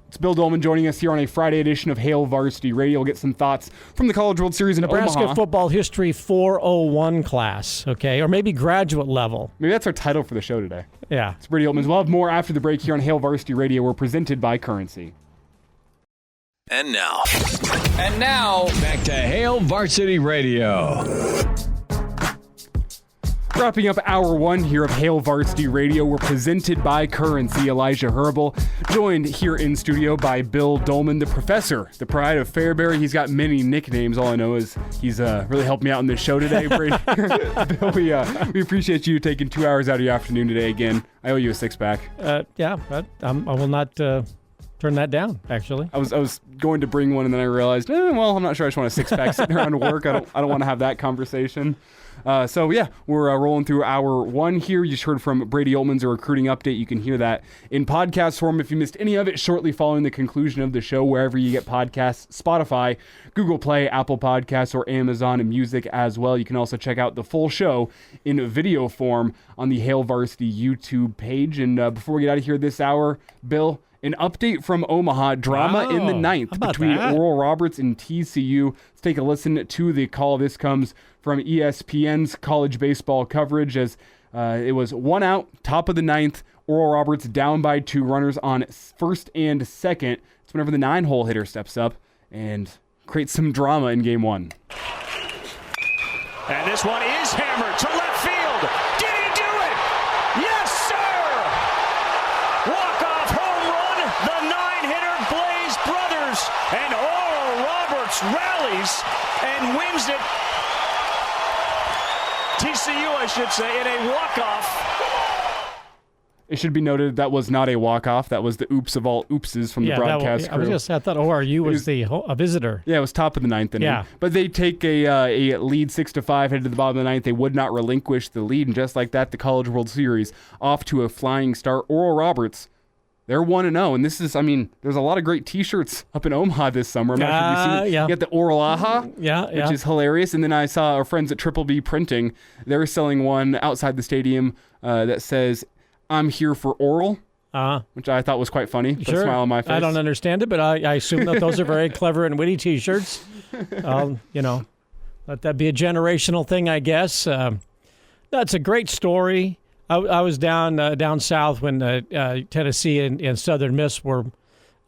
It's Bill Doleman joining us here on a Friday edition of Hail Varsity Radio. We'll get some thoughts from the College World Series in Nebraska Omaha. Football History 401 class, okay? Or maybe graduate level. Maybe that's our title for the show today. Yeah. It's Brady Oltmans. We'll have more after the break here on Hail Varsity Radio. We're presented by Currency. And now, back to Hail Varsity Radio. Wrapping up hour 1 here of Hail Varsity Radio, we're presented by Currency. Elijah Herbel, joined here in studio by Bill Doleman, the professor, the pride of Fairbury. He's got many nicknames. All I know is he's really helped me out in this show today. Brady. Bill, we appreciate you taking 2 hours out of your afternoon today again. I owe you a 6-pack. Yeah, but I will not turn that down, actually. I was going to bring one, and then I realized, I'm not sure I just want a 6-pack sitting around work. I don't want to have that conversation. We're rolling through hour 1 here. You just heard from Brady Oltmans, a recruiting update. You can hear that in podcast form if you missed any of it shortly following the conclusion of the show, wherever you get podcasts, Spotify, Google Play, Apple Podcasts, or Amazon Music as well. You can also check out the full show in video form on the Hail Varsity YouTube page. And before we get out of here this hour, Bill, An update from Omaha, drama in the ninth between Oral Roberts and TCU. Let's take a listen to the call. This comes from ESPN's college baseball coverage as it was 1 out, top of the ninth. Oral Roberts down by 2 runners on first and second. It's whenever the 9-hole hitter steps up and creates some drama in game 1. And this one is hammered to left field. Did he do it? Yes, sir! Walk-off home run, the 9-hitter Blaze Brothers, and Oral Roberts rallies and wins it. TCU, I should say, in a walk-off. It should be noted that was not a walk-off. That was the oops of all oopses from the broadcast crew. I thought ORU was a visitor. Yeah, it was top of the ninth inning. Yeah. But they take a lead 6-5, headed to the bottom of the ninth. They would not relinquish the lead, and just like that, the College World Series off to a flying start. Oral Roberts, they're 1-0, and this is, there's a lot of great T-shirts up in Omaha this summer. I'm not sure if you've seen it. Yeah. You got the Oral Aha, which is hilarious, and then I saw our friends at Triple B Printing. They're selling one outside the stadium that says, "I'm here for oral," which I thought was quite funny. Put a smile on my face. I don't understand it, but I assume that those are very clever and witty T-shirts. Let that be a generational thing, I guess. That's a great story. I was down south when Tennessee and Southern Miss were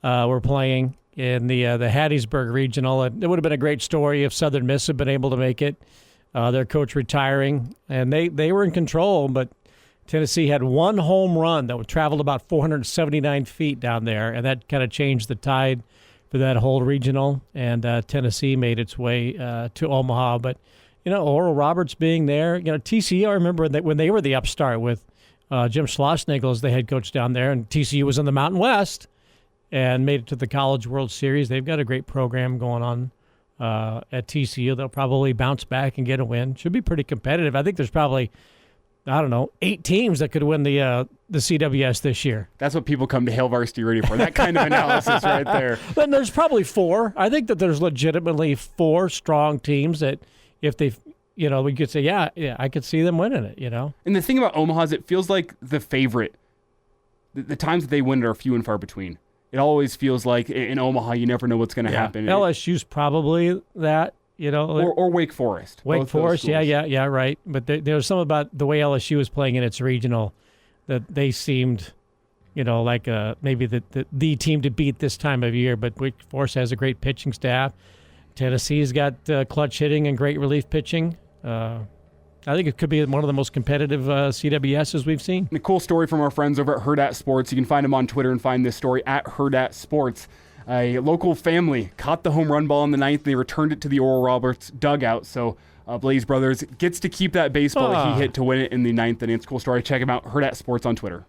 playing in the Hattiesburg Regional. It would have been a great story if Southern Miss had been able to make it. Their coach retiring, and they were in control, but Tennessee had one home run that traveled about 479 feet down there, and that kind of changed the tide for that whole regional. And Tennessee made its way to Omaha. But, Oral Roberts being there, TCU, I remember that when they were the upstart with Jim Schlossnagle as the head coach down there, and TCU was in the Mountain West and made it to the College World Series. They've got a great program going on at TCU. They'll probably bounce back and get a win. Should be pretty competitive. I think there's probably 8 teams that could win the CWS this year. That's what people come to Hail Varsity Radio for, that kind of analysis right there. But there's probably 4. I think that there's legitimately 4 strong teams that if they, we could say, yeah, I could see them winning it, And the thing about Omaha is it feels like the favorite. The times that they win are few and far between. It always feels like in Omaha, you never know what's going to happen. LSU's probably that. Or Wake Forest. Wake Forest, yeah, right. But there's something about the way LSU was playing in its regional that they seemed, like maybe the team to beat this time of year. But Wake Forest has a great pitching staff. Tennessee's got clutch hitting and great relief pitching. I think it could be one of the most competitive CWSs we've seen. And a cool story from our friends over at Hurrdat Sports. You can find them on Twitter and find this story at Hurrdat Sports. A local family caught the home run ball in the ninth. They returned it to the Oral Roberts dugout. So Blaze Brothers gets to keep that baseball that he hit to win it in the ninth inning. It's a cool story. Check him out, Hurrdat Sports on Twitter.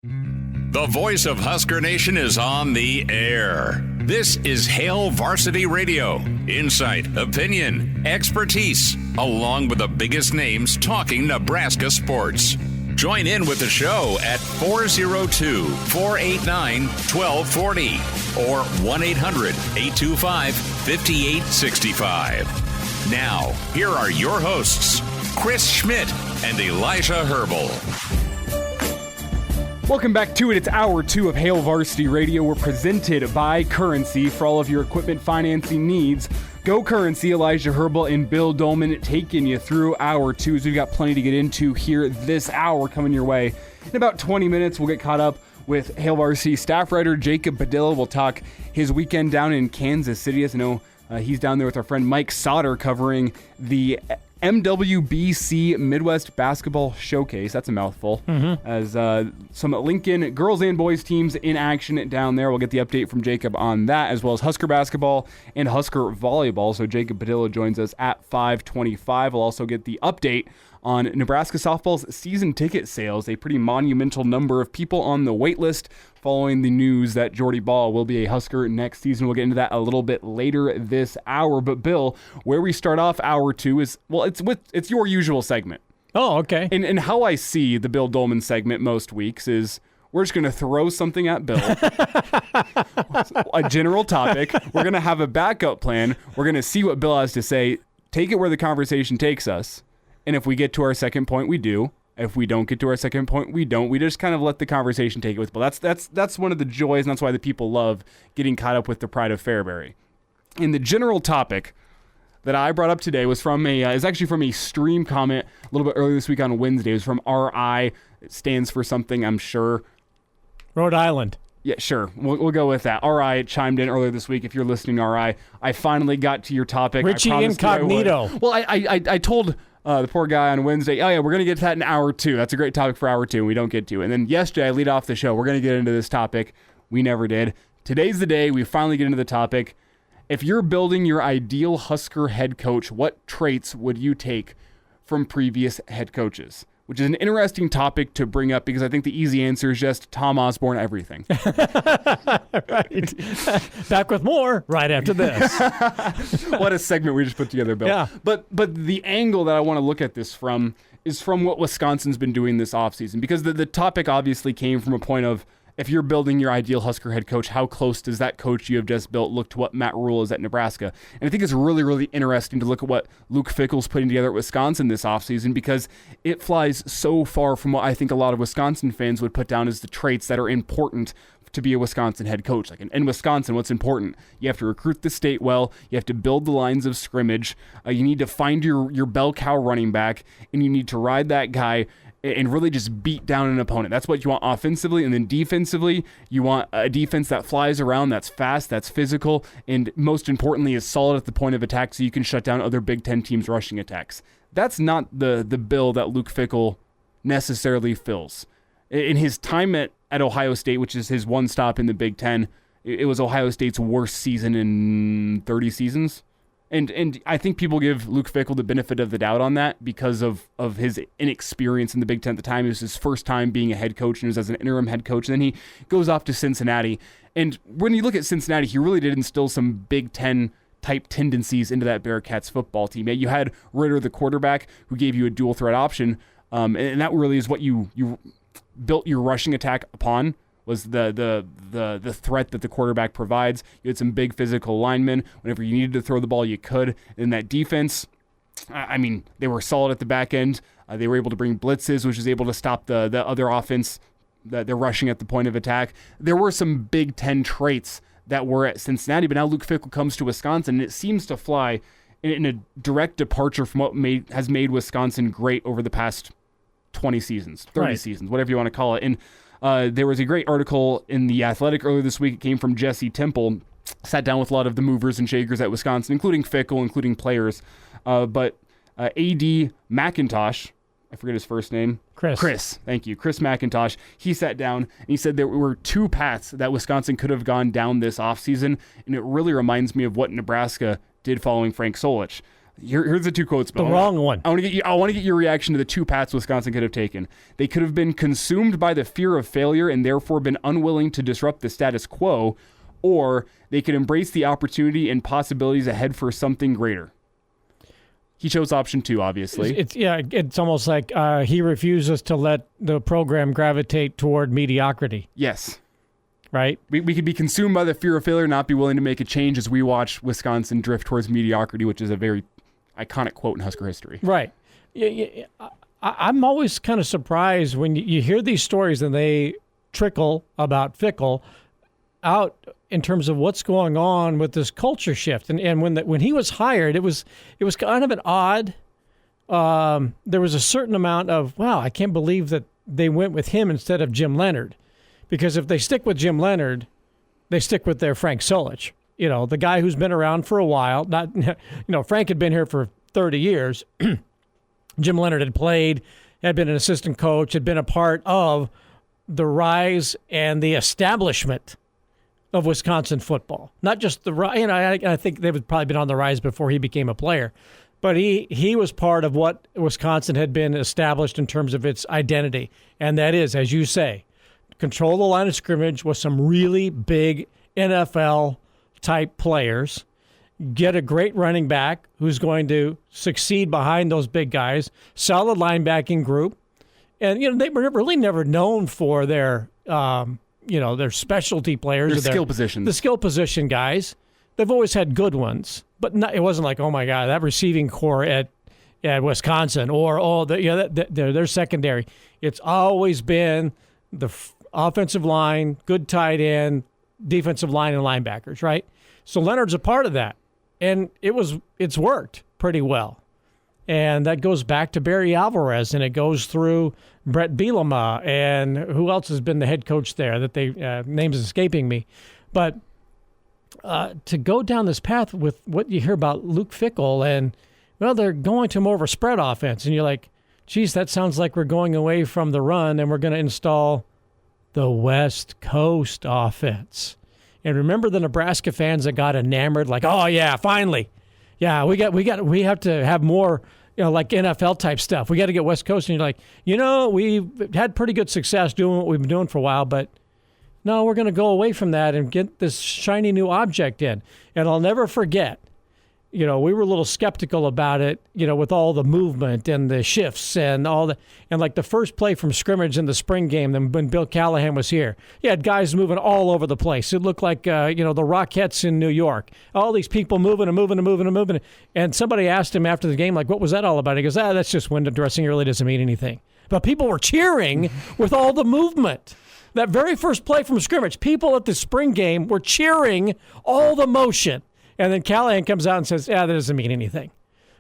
The voice of Husker Nation is on the air. This is Hail Varsity Radio. Insight, opinion, expertise, along with the biggest names talking Nebraska sports. Join in with the show at 402-489-1240 or 1-800-825-5865. Now, here are your hosts, Chris Schmidt and Elijah Herbel. Welcome back to it. It's hour 2 of Hail Varsity Radio. We're presented by Currency for all of your equipment financing needs. Go Currency, Elijah Herbel and Bill Doleman taking you through hour 2. We've got plenty to get into here this hour coming your way. In about 20 minutes, we'll get caught up with Hail Varsity staff writer Jacob Padilla. We'll talk his weekend down in Kansas City. As you know, he's down there with our friend Mike Sauter covering the MWBC Midwest Basketball Showcase. That's a mouthful. As some Lincoln girls and boys teams in action down there. We'll get the update from Jacob on that, as well as Husker Basketball and Husker Volleyball. So Jacob Padilla joins us at 5:25. We'll also get the update on Nebraska softball's season ticket sales. A pretty monumental number of people on the wait list following the news that Jordy Ball will be a Husker next season. We'll get into that a little bit later this hour. But Bill, where we start off hour 2 is, well, it's your usual segment. Oh, okay. And how I see the Bill Doleman segment most weeks is we're just going to throw something at Bill, a general topic. We're going to have a backup plan. We're going to see what Bill has to say, take it where the conversation takes us. And if we get to our second point, we do. If we don't get to our second point, we don't. We just kind of let the conversation take it with. But that's one of the joys, and that's why the people love getting caught up with the pride of Fairbury. And the general topic that I brought up today was is actually from a stream comment a little bit earlier this week on Wednesday. It was from RI. It stands for something, I'm sure. Rhode Island. Yeah, sure. We'll go with that. RI chimed in earlier this week. If you're listening, RI, I finally got to your topic. Richie Incognito. Well, I told the poor guy on Wednesday, oh yeah, we're going to get to that in hour 2. That's a great topic for hour 2, and we don't get to it. And then yesterday I lead off the show. We're going to get into this topic. We never did. Today's the day we finally get into the topic. If you're building your ideal Husker head coach, what traits would you take from previous head coaches? Which is an interesting topic to bring up because I think the easy answer is just Tom Osborne everything. Right. Back with more right after this. What a segment we just put together, Bill. Yeah. But the angle that I want to look at this from is from what Wisconsin's been doing this offseason. Because the topic obviously came from a point of, if you're building your ideal Husker head coach, how close does that coach you have just built look to what Matt Rule is at Nebraska? And I think it's really, really interesting to look at what Luke Fickell's putting together at Wisconsin this offseason because it flies so far from what I think a lot of Wisconsin fans would put down as the traits that are important to be a Wisconsin head coach. Like in Wisconsin, what's important? You have to recruit the state well. You have to build the lines of scrimmage. You need to find your bell cow running back, and you need to ride that guy and really just beat down an opponent. That's what you want offensively. And then defensively, you want a defense that flies around, that's fast, that's physical, and most importantly is solid at the point of attack so you can shut down other Big Ten teams' rushing attacks. That's not the bill that Luke Fickell necessarily fills. In his time at Ohio State, which is his one stop in the Big Ten, it was Ohio State's worst season in 30 seasons. And I think people give Luke Fickell the benefit of the doubt on that because of his inexperience in the Big Ten at the time. It was his first time being a head coach, and it was as an interim head coach. And then he goes off to Cincinnati. And when you look at Cincinnati, he really did instill some Big Ten type tendencies into that Bearcats football team. You had Ritter, the quarterback, who gave you a dual threat option, and that really is what you built your rushing attack upon. Was the threat that the quarterback provides. You had some big physical linemen. Whenever you needed to throw the ball, you could. In that defense, I mean, they were solid at the back end. They were able to bring blitzes, which was able to stop the other offense that they're rushing at the point of attack. There were some Big Ten traits that were at Cincinnati, but now Luke Fickell comes to Wisconsin, and it seems to fly in a direct departure from what has made Wisconsin great over the past 20 seasons, 30 seasons, whatever you want to call it. And there was a great article in The Athletic earlier this week. It came from Jesse Temple. Sat down with a lot of the movers and shakers at Wisconsin, including Fickell, including players. But A.D. McIntosh, I forget his first name. Chris, thank you. Chris McIntosh. He sat down and he said there were 2 paths that Wisconsin could have gone down this offseason, and it really reminds me of what Nebraska did following Frank Solich. Here's the 2 quotes. The wrong one. I want to get your reaction to the 2 paths Wisconsin could have taken. They could have been consumed by the fear of failure and therefore been unwilling to disrupt the status quo, or they could embrace the opportunity and possibilities ahead for something greater. He chose option 2, obviously. It's almost like he refuses to let the program gravitate toward mediocrity. Yes. Right? We could be consumed by the fear of failure, not be willing to make a change as we watch Wisconsin drift towards mediocrity, which is a very iconic quote in Husker history. Right. I'm always kind of surprised when you hear these stories and they trickle about Fickell out in terms of what's going on with this culture shift. And when he was hired, it was kind of an odd. There was a certain amount of, wow, I can't believe that they went with him instead of Jim Leonard, because if they stick with Jim Leonard, they stick with their Frank Solich. You know, the guy who's been around for a while. Not, Frank had been here for 30 years. Jim Leonard had played, had been an assistant coach, had been a part of the rise and the establishment of Wisconsin football. Not just the rise. I think they had probably been on the rise before he became a player. But he was part of what Wisconsin had been established in terms of its identity. And that is, as you say, control the line of scrimmage with some really big NFL-type players, get a great running back who's going to succeed behind those big guys, solid linebacking group. And, they were really never known for their specialty players. Their skill positions. The skill position guys. They've always had good ones. But it wasn't like, oh, my God, that receiving core at at Wisconsin or their secondary. It's always been the offensive line, good tight end, defensive line, and linebackers, right? So Leonard's a part of that, and it's worked pretty well. And that goes back to Barry Alvarez, and it goes through Brett Bielema, and who else has been the head coach there that names escaping me. But to go down this path with what you hear about Luke Fickell, and, well, they're going to more of a spread offense, and you're like, geez, that sounds like we're going away from the run, and we're going to install the West Coast offense. And remember the Nebraska fans that got enamored, like, oh, yeah, finally. Yeah, we have to have more, like NFL type stuff. We got to get West Coast. And you're like, we've had pretty good success doing what we've been doing for a while, but no, we're going to go away from that and get this shiny new object in. And I'll never forget, we were a little skeptical about it, with all the movement and the shifts and all the, and like the first play from scrimmage in the spring game, when Bill Callahan was here, you had guys moving all over the place. It looked like, the Rockettes in New York, all these people moving and moving and moving and moving. And somebody asked him after the game, like, what was that all about? He goes, that's just window dressing. It really doesn't mean anything. But people were cheering with all the movement. That very first play from scrimmage, people at the spring game were cheering all the motion. And then Callahan comes out and says, that doesn't mean anything,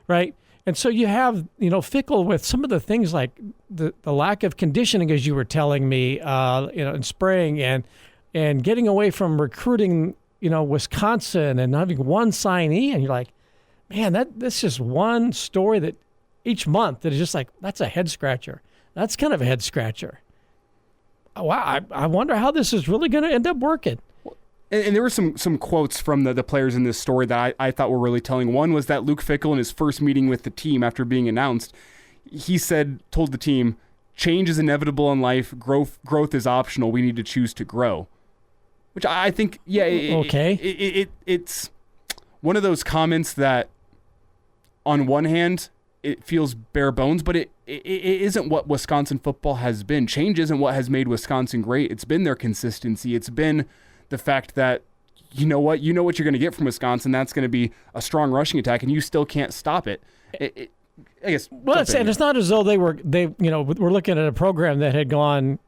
right? And so you have, Fickell with some of the things like the lack of conditioning, as you were telling me, in spring, and getting away from recruiting, Wisconsin and having one signee. And you're like, man, that's just one story that each month that is just like, that's a head scratcher. That's kind of a head scratcher. Wow, I wonder how this is really going to end up working. And there were some quotes from the players in this story that I thought were really telling. One was that Luke Fickell, in his first meeting with the team after being announced, he told the team, change is inevitable in life. Growth is optional. We need to choose to grow. Which I think, it's one of those comments that, on one hand, it feels bare bones, but it isn't what Wisconsin football has been. Change isn't what has made Wisconsin great. It's been their consistency. It's been the fact that, you know what you're going to get from Wisconsin. That's going to be a strong rushing attack, and you still can't stop it. I guess. Well, it's not as though we're looking at a program that had gone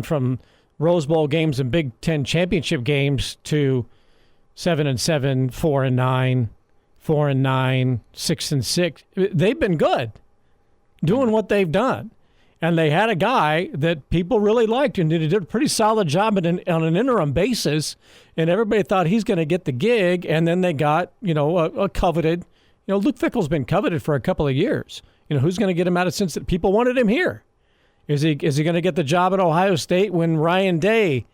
from Rose Bowl games and Big Ten championship games to 7-7, 4-9, 4-9, 6-6. They've been good doing what they've done. And they had a guy that people really liked and did a pretty solid job on an interim basis. And everybody thought he's going to get the gig. And then they got, a coveted, Luke Fickell's been coveted for a couple of years. Who's going to get him out of Cincinnati? People wanted him here. Is he going to get the job at Ohio State when Ryan Day,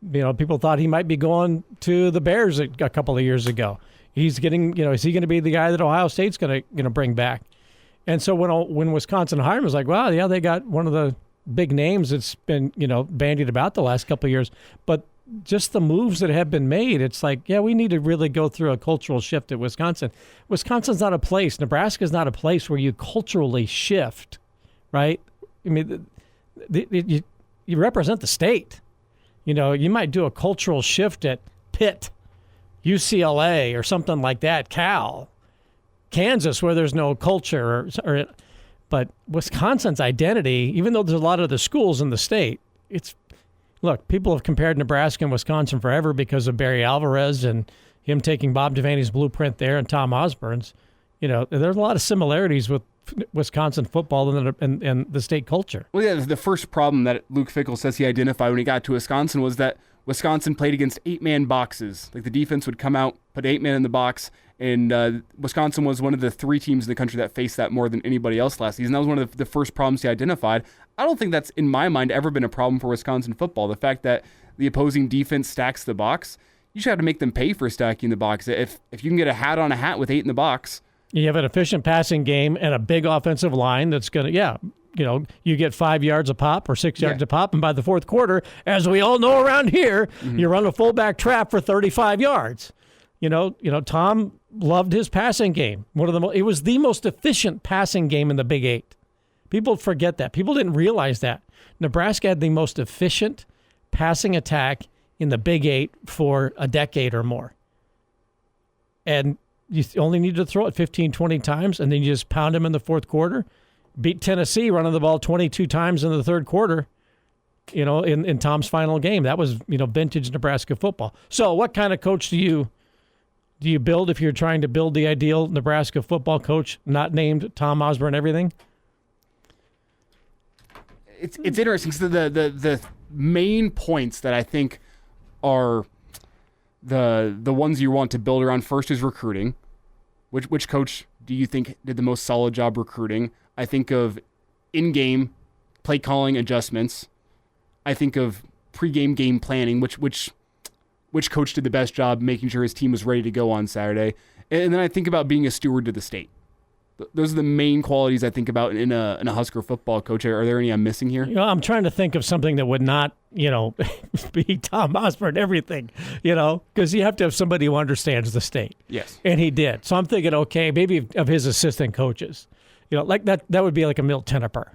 people thought he might be going to the Bears a couple of years ago? He's getting, is he going to be the guy that Ohio State's going to bring back? And so when Wisconsin hired him, it was like, wow, yeah, they got one of the big names that's been, bandied about the last couple of years. But just the moves that have been made, it's like, yeah, we need to really go through a cultural shift at Wisconsin. Wisconsin's not a place. Nebraska's not a place where you culturally shift, right? I mean, you represent the state. You might do a cultural shift at Pitt, UCLA, or something like that, Cal. Kansas, where there's no culture, but Wisconsin's identity, even though there's a lot of the schools in the state, look, people have compared Nebraska and Wisconsin forever because of Barry Alvarez and him taking Bob Devaney's blueprint there and Tom Osborne's. There's a lot of similarities with Wisconsin football and the state culture. Well, yeah, the first problem that Luke Fickell says he identified when he got to Wisconsin was that Wisconsin played against 8-man boxes. Like the defense would come out, put 8 men in the box, and Wisconsin was one of the 3 teams in the country that faced that more than anybody else last season. That was one of the first problems he identified. I don't think that's, in my mind, ever been a problem for Wisconsin football. The fact that the opposing defense stacks the box, you just have to make them pay for stacking the box. If you can get a hat on a hat with 8 in the box. You have an efficient passing game and a big offensive line that's going to, you get 5 yards a pop or 6 yards a pop, and by the fourth quarter, as we all know around here, you run a fullback trap for 35 yards. Tom loved his passing game. It was the most efficient passing game in the Big 8. People forget that. People didn't realize that. Nebraska had the most efficient passing attack in the Big 8 for a decade or more. And you only need to throw it 15, 20 times, and then you just pound them in the fourth quarter. Beat Tennessee running the ball 22 times in the third quarter, in Tom's final game. That was, vintage Nebraska football. So what kind of coach do you build if you're trying to build the ideal Nebraska football coach, not named Tom Osborne everything? It's interesting. So the main points that I think are the ones you want to build around first is recruiting. Which coach do you think did the most solid job recruiting? I think of in-game play calling adjustments. I think of pre-game game planning, which coach did the best job making sure his team was ready to go on Saturday. And then I think about being a steward to the state. Those are the main qualities I think about in a Husker football coach. Are there any I'm missing here? I'm trying to think of something that would not, be Tom Osborne everything, because you have to have somebody who understands the state. Yes. And he did. So I'm thinking, okay, maybe of his assistant coaches. Like that would be like a Milt Tenneper,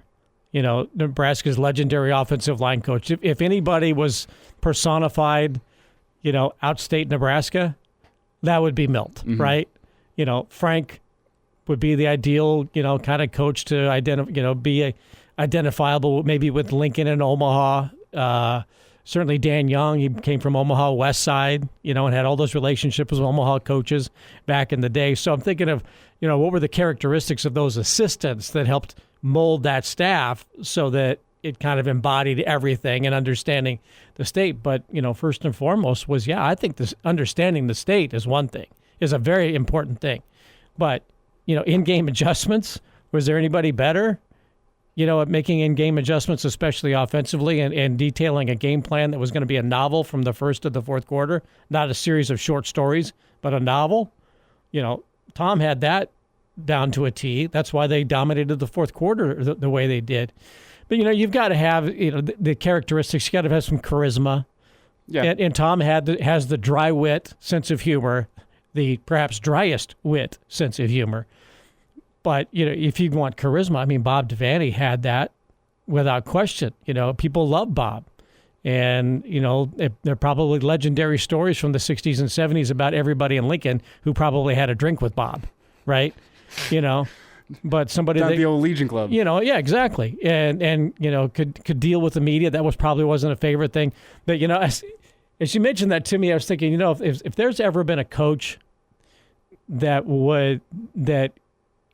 Nebraska's legendary offensive line coach. If anybody was personified, outstate Nebraska, that would be Milt, right? Frank would be the ideal, kind of coach to be identifiable maybe with Lincoln and Omaha. Certainly Dan Young, he came from Omaha West Side, and had all those relationships with Omaha coaches back in the day. So I'm thinking of, what were the characteristics of those assistants that helped mold that staff so that it kind of embodied everything and understanding the state. But, first and foremost was, I think this understanding the state is one thing, is a very important thing. But, in-game adjustments, was there anybody better, at making in-game adjustments, especially offensively, and detailing a game plan that was going to be a novel from the first to the fourth quarter, not a series of short stories, but a novel? Tom had that down to a T. That's why they dominated the fourth quarter the way they did. But, you've got to have, the characteristics. You got to have some charisma. Yeah. And Tom has the dry wit, sense of humor, the perhaps driest wit, sense of humor. But, if you want charisma, Bob Devaney had that without question. People love Bob. And, there are probably legendary stories from the 60s and 70s about everybody in Lincoln who probably had a drink with Bob, right? But somebody that the old Legion Club. Yeah, exactly. And could deal with the media. That probably wasn't a favorite thing. But, as you mentioned that to me, I was thinking, if there's ever been a coach that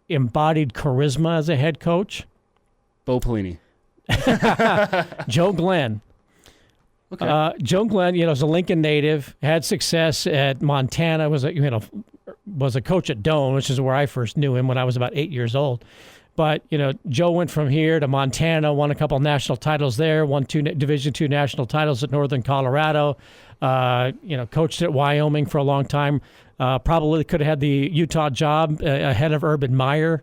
embodied charisma as a head coach, Bo Pelini. Joe Glenn. Okay. Joe Glenn, is a Lincoln native, had success at Montana, was a coach at Doane, which is where I first knew him when I was about 8 years old. But, Joe went from here to Montana, won a couple national titles there, won 2 Division II national titles at Northern Colorado, coached at Wyoming for a long time. Probably could have had the Utah job ahead of Urban Meyer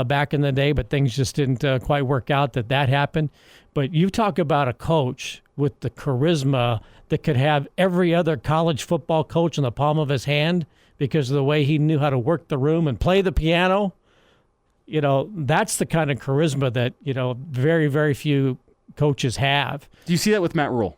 back in the day, but things just didn't quite work out that happened. But you talk about a coach with the charisma that could have every other college football coach in the palm of his hand because of the way he knew how to work the room and play the piano. That's the kind of charisma that, very, very few coaches have. Do you see that with Matt Rule?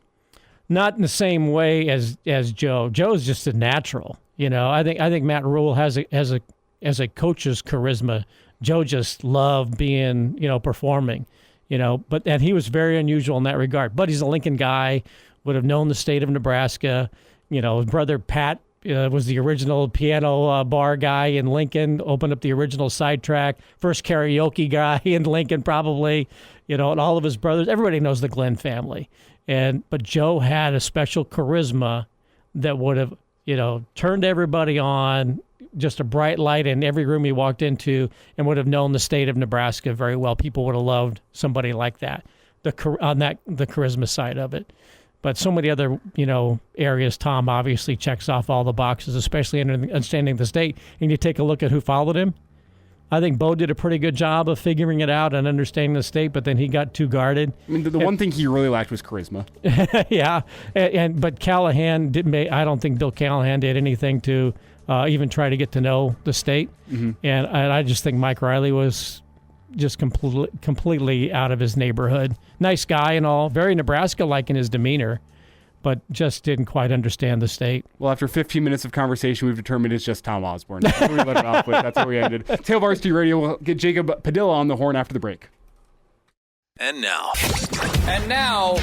Not in the same way as Joe. Joe's just a natural. I think Matt Rule has a coach's charisma. Joe just loved being, performing, and he was very unusual in that regard. But he's a Lincoln guy, would have known the state of Nebraska. His brother Pat was the original piano bar guy in Lincoln, opened up the original sidetrack, first karaoke guy in Lincoln probably, and all of his brothers. Everybody knows the Glenn family. But Joe had a special charisma that would have, turned everybody on, just a bright light in every room he walked into, and would have known the state of Nebraska very well. People would have loved somebody like that, the charisma side of it. But so many other, areas, Tom obviously checks off all the boxes, especially in understanding the state. And you take a look at who followed him. I think Bo did a pretty good job of figuring it out and understanding the state, but then he got too guarded. The one thing he really lacked was charisma. Yeah, but Callahan I don't think Bill Callahan did anything to even try to get to know the state. Mm-hmm. And I just think Mike Riley was just completely out of his neighborhood. Nice guy and all, very Nebraska-like in his demeanor, but just didn't quite understand the state. Well, after 15 minutes of conversation, we've determined it's just Tom Osborne. That's what we let it off with. That's where we ended. It's Hail Varsity Radio. We'll get Jacob Padilla on the horn after the break. And now,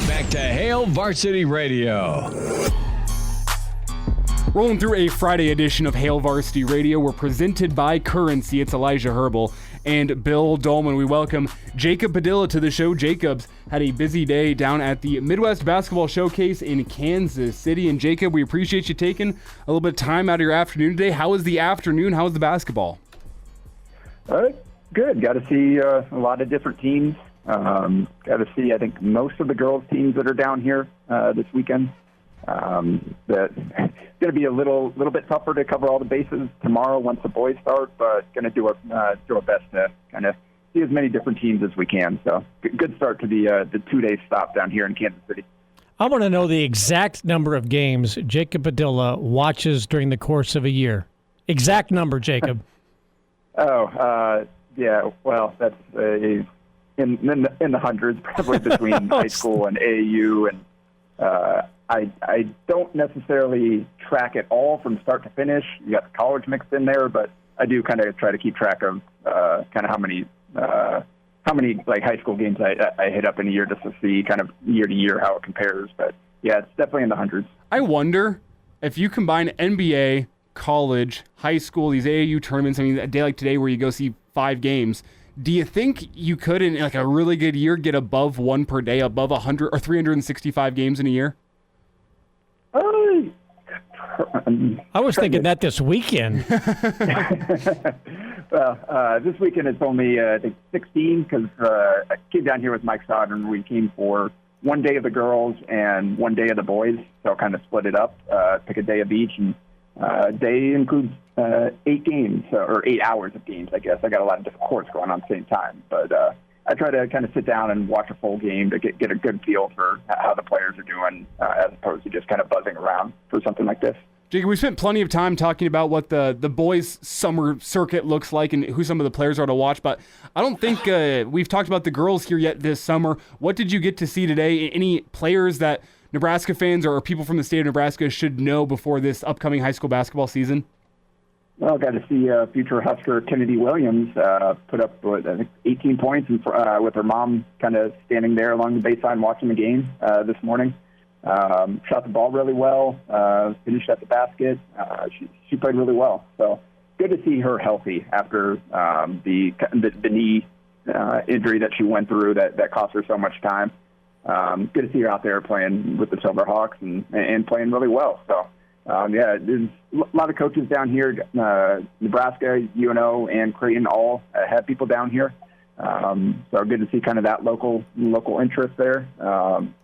back to Hail Varsity Radio. Rolling through a Friday edition of Hail Varsity Radio. We're presented by Currency. It's Elijah Herbel and Bill Doleman. We welcome Jacob Padilla to the show. Jacob's had a busy day down at the Midwest Basketball Showcase in Kansas City. And Jacob, we appreciate you taking a little bit of time out of your afternoon today. How was the afternoon? How was the basketball? Good. Got to see a lot of different teams. Got to see, I think, most of the girls' teams that are down here this weekend. That it's going to be a little bit tougher to cover all the bases tomorrow once the boys start, but going to do our best to kind of see as many different teams as we can. So good start to the 2-day stop down here in Kansas City. I want to know the exact number of games Jacob Padilla watches during the course of a year. Exact number, Jacob. Yeah. Well, that's in the hundreds, probably between high school and AAU, and I don't necessarly track it all from start to finish. You got the college mixed in there, but I do kind of try to keep track of kind of how many like high school games I hit up in a year just to see kind of year to year how it compares. But yeah, it's definitely in the hundreds. I wonder if you combine NBA, college, high school, these AAU tournaments. I mean, a day like today where you go see 5 games. Do you think you could, in like a really good year, get above 1 per day, above 100 or 365 games in a year? I was thinking that this weekend. Well, this weekend it's only, I think, 16 because I came down here with Mike Sauter and we came for 1 day of the girls and 1 day of the boys. So kind of split it up, pick a day of each. And day includes 8 games, or 8 hours of games, I guess. I got a lot of different courts going on at the same time. But I try to kind of sit down and watch a full game to get a good feel for how the players are doing as opposed to just kind of buzzing around for something like this. Jacob, we spent plenty of time talking about what the boys' summer circuit looks like and who some of the players are to watch, but I don't think we've talked about the girls here yet this summer. What did you get to see today? Any players that Nebraska fans or people from the state of Nebraska should know before this upcoming high school basketball season? Well, I got to see future Husker Kennedy Williams put up, I think, 18 points with her mom kind of standing there along the baseline watching the game this morning. Shot the ball really well, finished at the basket. She played really well. So good to see her healthy after the knee injury that she went through that cost her so much time. Good to see her out there playing with the Silverhawks and playing really well. So, yeah, there's a lot of coaches down here. Nebraska, UNO, and Creighton all have people down here. So good to see kind of that local interest there.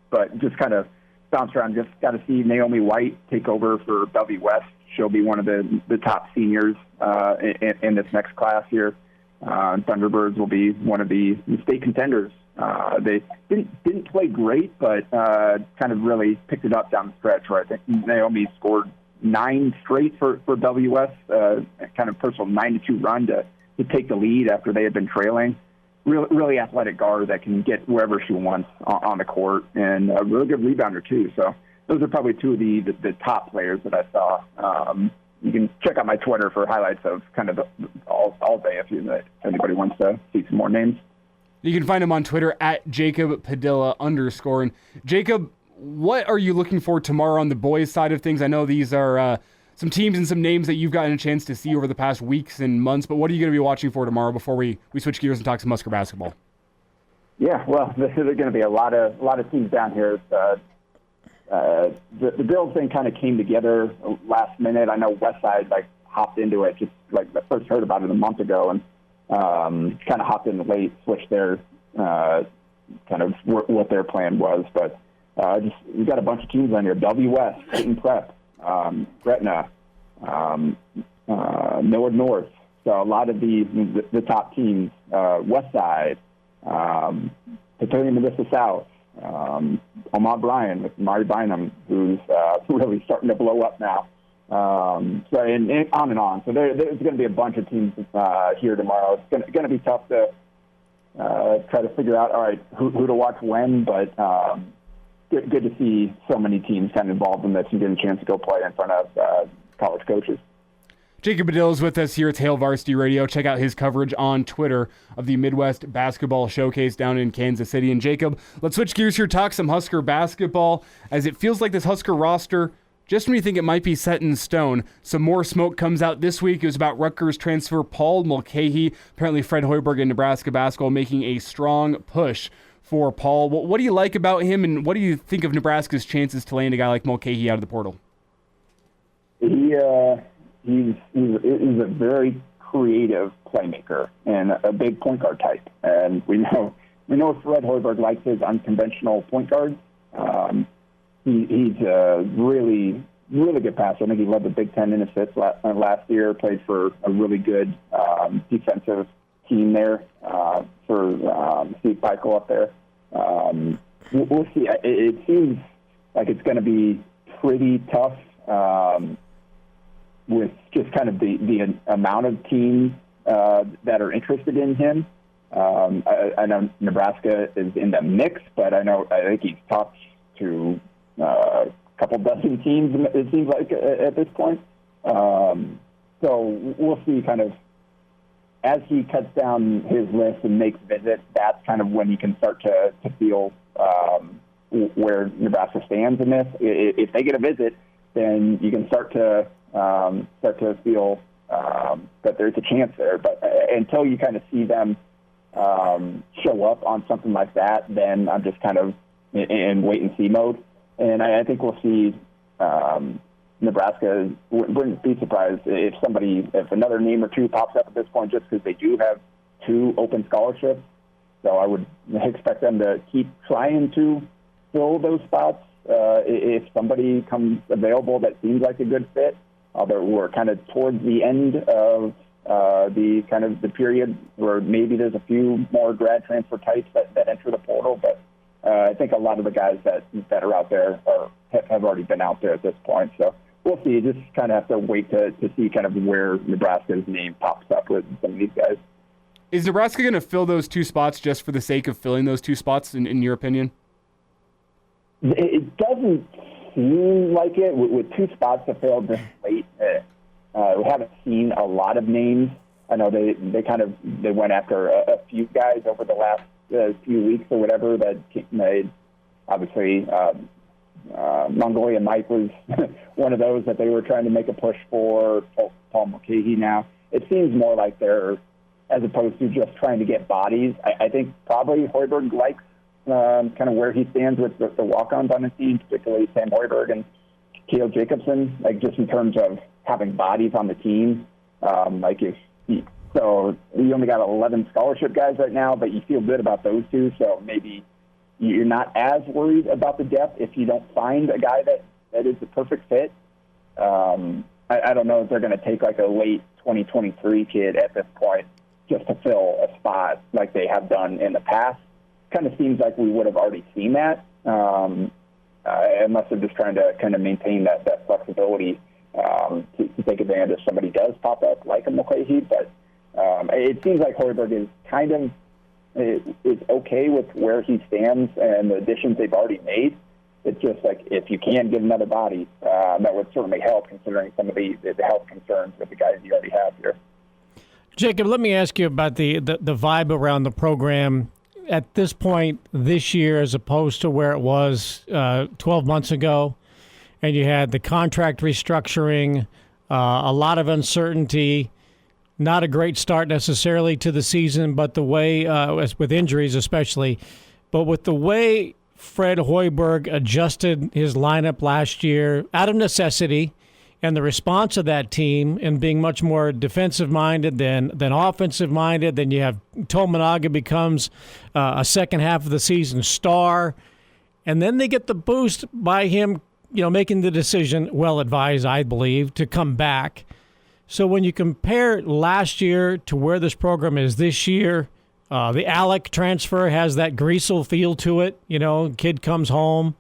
But just kind of bounce around. Just got to see Naomi White take over for Bellevue West. She'll be one of the top seniors in this next class here. Thunderbirds will be one of the state contenders. They didn't play great, but kind of really picked it up down the stretch where I think Naomi scored 9 straight for Bellevue West, kind of personal 9-2 run to take the lead after they had been trailing. Really athletic guard that can get wherever she wants on the court, and a really good rebounder too. So those are probably 2 of the top players that I saw. You can check out my Twitter for highlights of kind of all day if anybody wants to see some more names. You can find him on Twitter at Jacob Padilla _. And Jacob, what are you looking for tomorrow on the boys' side of things? I know these are some teams and some names that you've gotten a chance to see over the past weeks and months, but what are you going to be watching for tomorrow before we switch gears and talk some Husker basketball? Yeah, well, there's going to be a lot of teams down here. The girls thing kind of came together last minute. I Westside hopped into it, just I first heard about it a month ago, and kind of hopped in late, switched their kind of what their plan was. But we've got a bunch of teams on here: Bellevue West, Creighton Prep, Gretna, Millard North. So a lot of the top teams: Westside, Papillion Vista South, Omaha Bryan with Mari Bynum, who's really starting to blow up now. So and on and on. So there's going to be a bunch of teams here tomorrow. It's going to be tough to try to figure out, all right, who to watch when, but going good to see so many teams kind of involved in this and getting a chance to go play in front of college coaches. Jacob Padilla is with us here at Hail Varsity Radio. Check out his coverage on Twitter of the Midwest Basketball Showcase down in Kansas City. And Jacob, let's switch gears here, talk some Husker basketball, as it feels like this Husker roster, just when you think it might be set in stone, some more smoke comes out this week. It was about Rutgers transfer Paul Mulcahy. Apparently Fred Hoiberg in Nebraska basketball making a strong push for Paul. What do you like about him, and what do you think of Nebraska's chances to land a guy like Mulcahy out of the portal? He's a very creative playmaker and a big point guard type. And we know Fred Hoiberg likes his unconventional point guards. He's a really, really good passer. I think he led the Big Ten in assists last year, played for a really good defensive team there for Steve Peichel up there. We'll see. It seems like it's going to be pretty tough with just kind of the amount of teams that are interested in him. I know Nebraska is in the mix, but I think he's talked to a couple dozen teams, it seems like, at this point. So we'll see kind of as he cuts down his list and makes visits, that's kind of when you can start to feel where Nebraska stands in this. If they get a visit, then you can start to feel that there's a chance there. But until you kind of see them show up on something like that, then I'm just kind of in wait-and-see mode. And I think we'll see Nebraska. Wouldn't be surprised if another name or two pops up at this point, just because they do have 2 open scholarships. So I would expect them to keep trying to fill those spots if somebody comes available that seems like a good fit. Although we're kind of towards the end of the period where maybe there's a few more grad transfer types that enter the portal, but I think a lot of the guys that are out there have already been out there at this point. So we'll see. Just kind of have to wait to see kind of where Nebraska's name pops up with some of these guys. Is Nebraska going to fill those 2 spots just for the sake of filling those 2 spots, in your opinion? It doesn't seem like it. With 2 spots to fill this late, we haven't seen a lot of names. I know they went after a few guys over the last few weeks or whatever that made. Obviously, Mongolian Mike was one of those that they were trying to make a push for. Paul Mulcahy now. It seems more like they're, as opposed to just trying to get bodies. I think probably Hoiberg likes kind of where he stands with the walk-ons on his team, particularly Sam Hoiberg and Kale Jacobson, like just in terms of having bodies on the team. So you only got 11 scholarship guys right now, but you feel good about those 2. So maybe you're not as worried about the depth if you don't find a guy that is the perfect fit. I don't know if they're going to take like a late 2023 kid at this point just to fill a spot like they have done in the past. Kind of seems like we would have already seen that, unless they're just trying to kind of maintain that flexibility to take advantage if somebody does pop up like a Mulcahy. But it seems like Hoiberg is kind of is okay with where he stands and the additions they've already made. It's just like if you can get another body, that would certainly help, considering some of the health concerns with the guys you already have here. Jacob, let me ask you about the vibe around the program at this point this year as opposed to where it was 12 months ago. And you had the contract restructuring, a lot of uncertainty, not a great start necessarily to the season, but the way, with injuries especially, but with the way Fred Hoiberg adjusted his lineup last year out of necessity, and the response of that team in being much more defensive-minded than offensive-minded. Then you have Tominaga becomes a second half of the season star. And then they get the boost by him, making the decision, well-advised, I believe, to come back. So when you compare last year to where this program is this year, the Alec transfer has that Greasel feel to it. Kid comes home.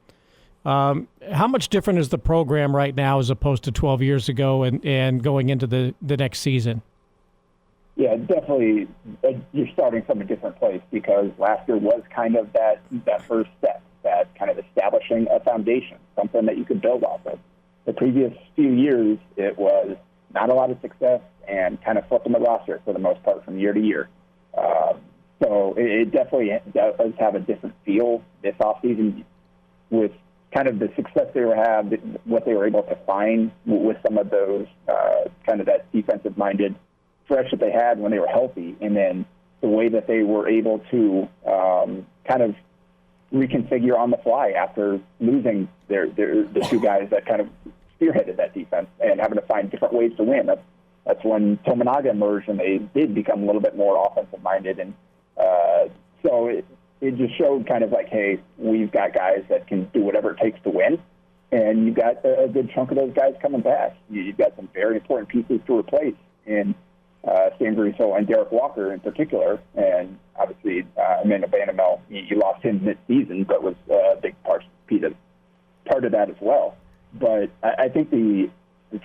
How much different is the program right now as opposed to 12 years ago and going into the next season? Yeah, definitely. You're starting from a different place because last year was kind of that first step at kind of establishing a foundation, something that you could build off of. The previous few years, it was not a lot of success and kind of flipping the roster for the most part from year to year. So it definitely does have a different feel this offseason with kind of the success they had, what they were able to find with some of those kind of that defensive-minded stretch that they had when they were healthy, and then the way that they were able to kind of reconfigure on the fly after losing the two guys that kind of spearheaded that defense and having to find different ways to win. That's when Tominaga emerged and they did become a little bit more offensive-minded. And so it just showed kind of like, hey, we've got guys that can do whatever it takes to win, and you've got a good chunk of those guys coming back. You've got some very important pieces to replace in Sam Griesel and Derek Walker in particular, and obviously Amanda Vanderbilt, you lost him mid-season, but was a big part of that as well. But I think the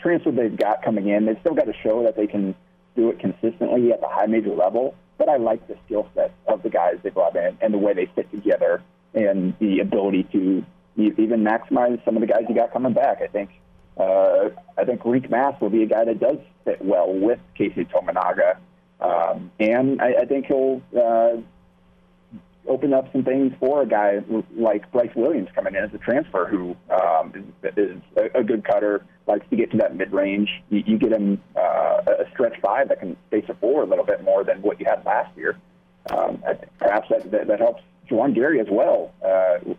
transfer they've got coming in, they've still got to show that they can do it consistently at the high major level. But I like the skill set of the guys they brought in and the way they fit together and the ability to even maximize some of the guys you got coming back. I think Reek Mass will be a guy that does fit well with Casey Tominaga. And I think he'll open up some things for a guy like Bryce Williams coming in as a transfer who is a good cutter, likes to get to that mid-range. You get him a stretch five that can space a floor a little bit more than what you had last year. Perhaps that helps Juwan Gary as well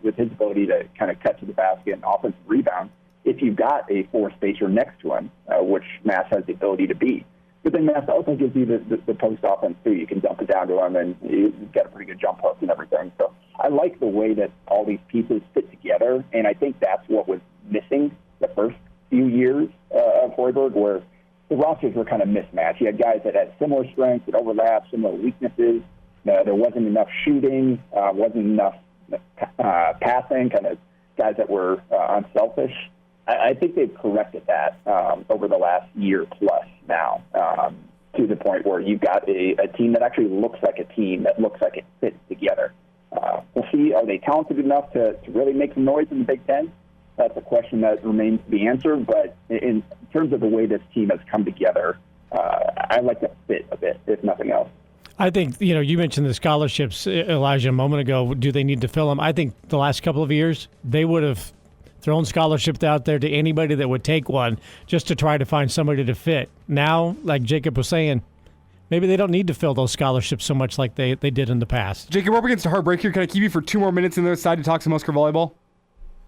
with his ability to kind of cut to the basket and offensive rebound if you've got a four spacer next to him, which Mass has the ability to be. But then Mass also gives you the post offense, too. You can dump it down to him, and you've got a pretty good jump hook and everything. So I like the way that all these pieces fit together, and I think that's what was missing the first few years of Hoiberg, where the rosters were kind of mismatched. You had guys that had similar strengths, that overlapped, similar weaknesses. There wasn't enough shooting, wasn't enough passing, kind of guys that were unselfish. I think they've corrected that over the last year plus now to the point where you've got a team that actually looks like a team, that looks like it fits together. We'll see, are they talented enough to really make some noise in the Big Ten? That's a question that remains to be answered, but in terms of the way this team has come together, I like the fit a bit, if nothing else. I think, you mentioned the scholarships, Elijah, a moment ago. Do they need to fill them? I think the last couple of years, they would have thrown scholarships out there to anybody that would take one just to try to find somebody to fit. Now, like Jacob was saying, maybe they don't need to fill those scholarships so much like they did in the past. Jacob, we're up against a hard break here. Can I keep you for 2 more minutes on the other side to talk some Husker Volleyball?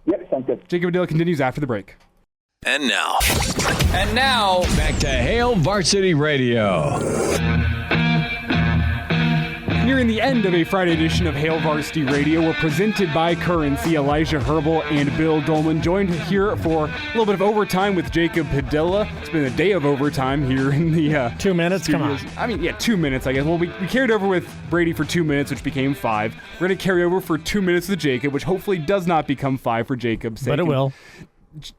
Yep, sounds good. Jacob Padilla continues after the break. And now, back to Hail Varsity Radio. Nearing the end of a Friday edition of Hail Varsity Radio, we're presented by Currency. Elijah Herbel and Bill Doleman joined here for a little bit of overtime with Jacob Padilla. It's been a day of overtime here in the 2 minutes. studios. Come on. I mean, 2 minutes, I guess. Well, we carried over with Brady for 2 minutes, which became 5. We're going to carry over for 2 minutes with Jacob, which hopefully does not become 5 for Jacob's sake. But it will.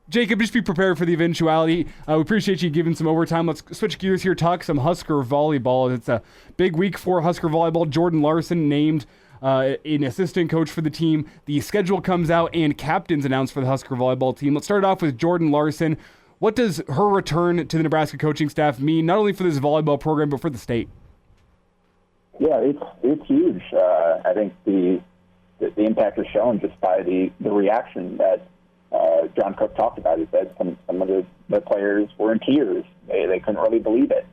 Jacob, just be prepared for the eventuality. We appreciate you giving some overtime. Let's switch gears here, talk some Husker Volleyball. It's a big week for Husker Volleyball. Jordan Larson named an assistant coach for the team. The schedule comes out and captains announced for the Husker Volleyball team. Let's start off with Jordan Larson. What does her return to the Nebraska coaching staff mean, not only for this volleyball program, but for the state? Yeah, it's huge. I think the impact is shown just by the reaction that John Cook talked about. He said some of the players were in tears. They couldn't really believe it.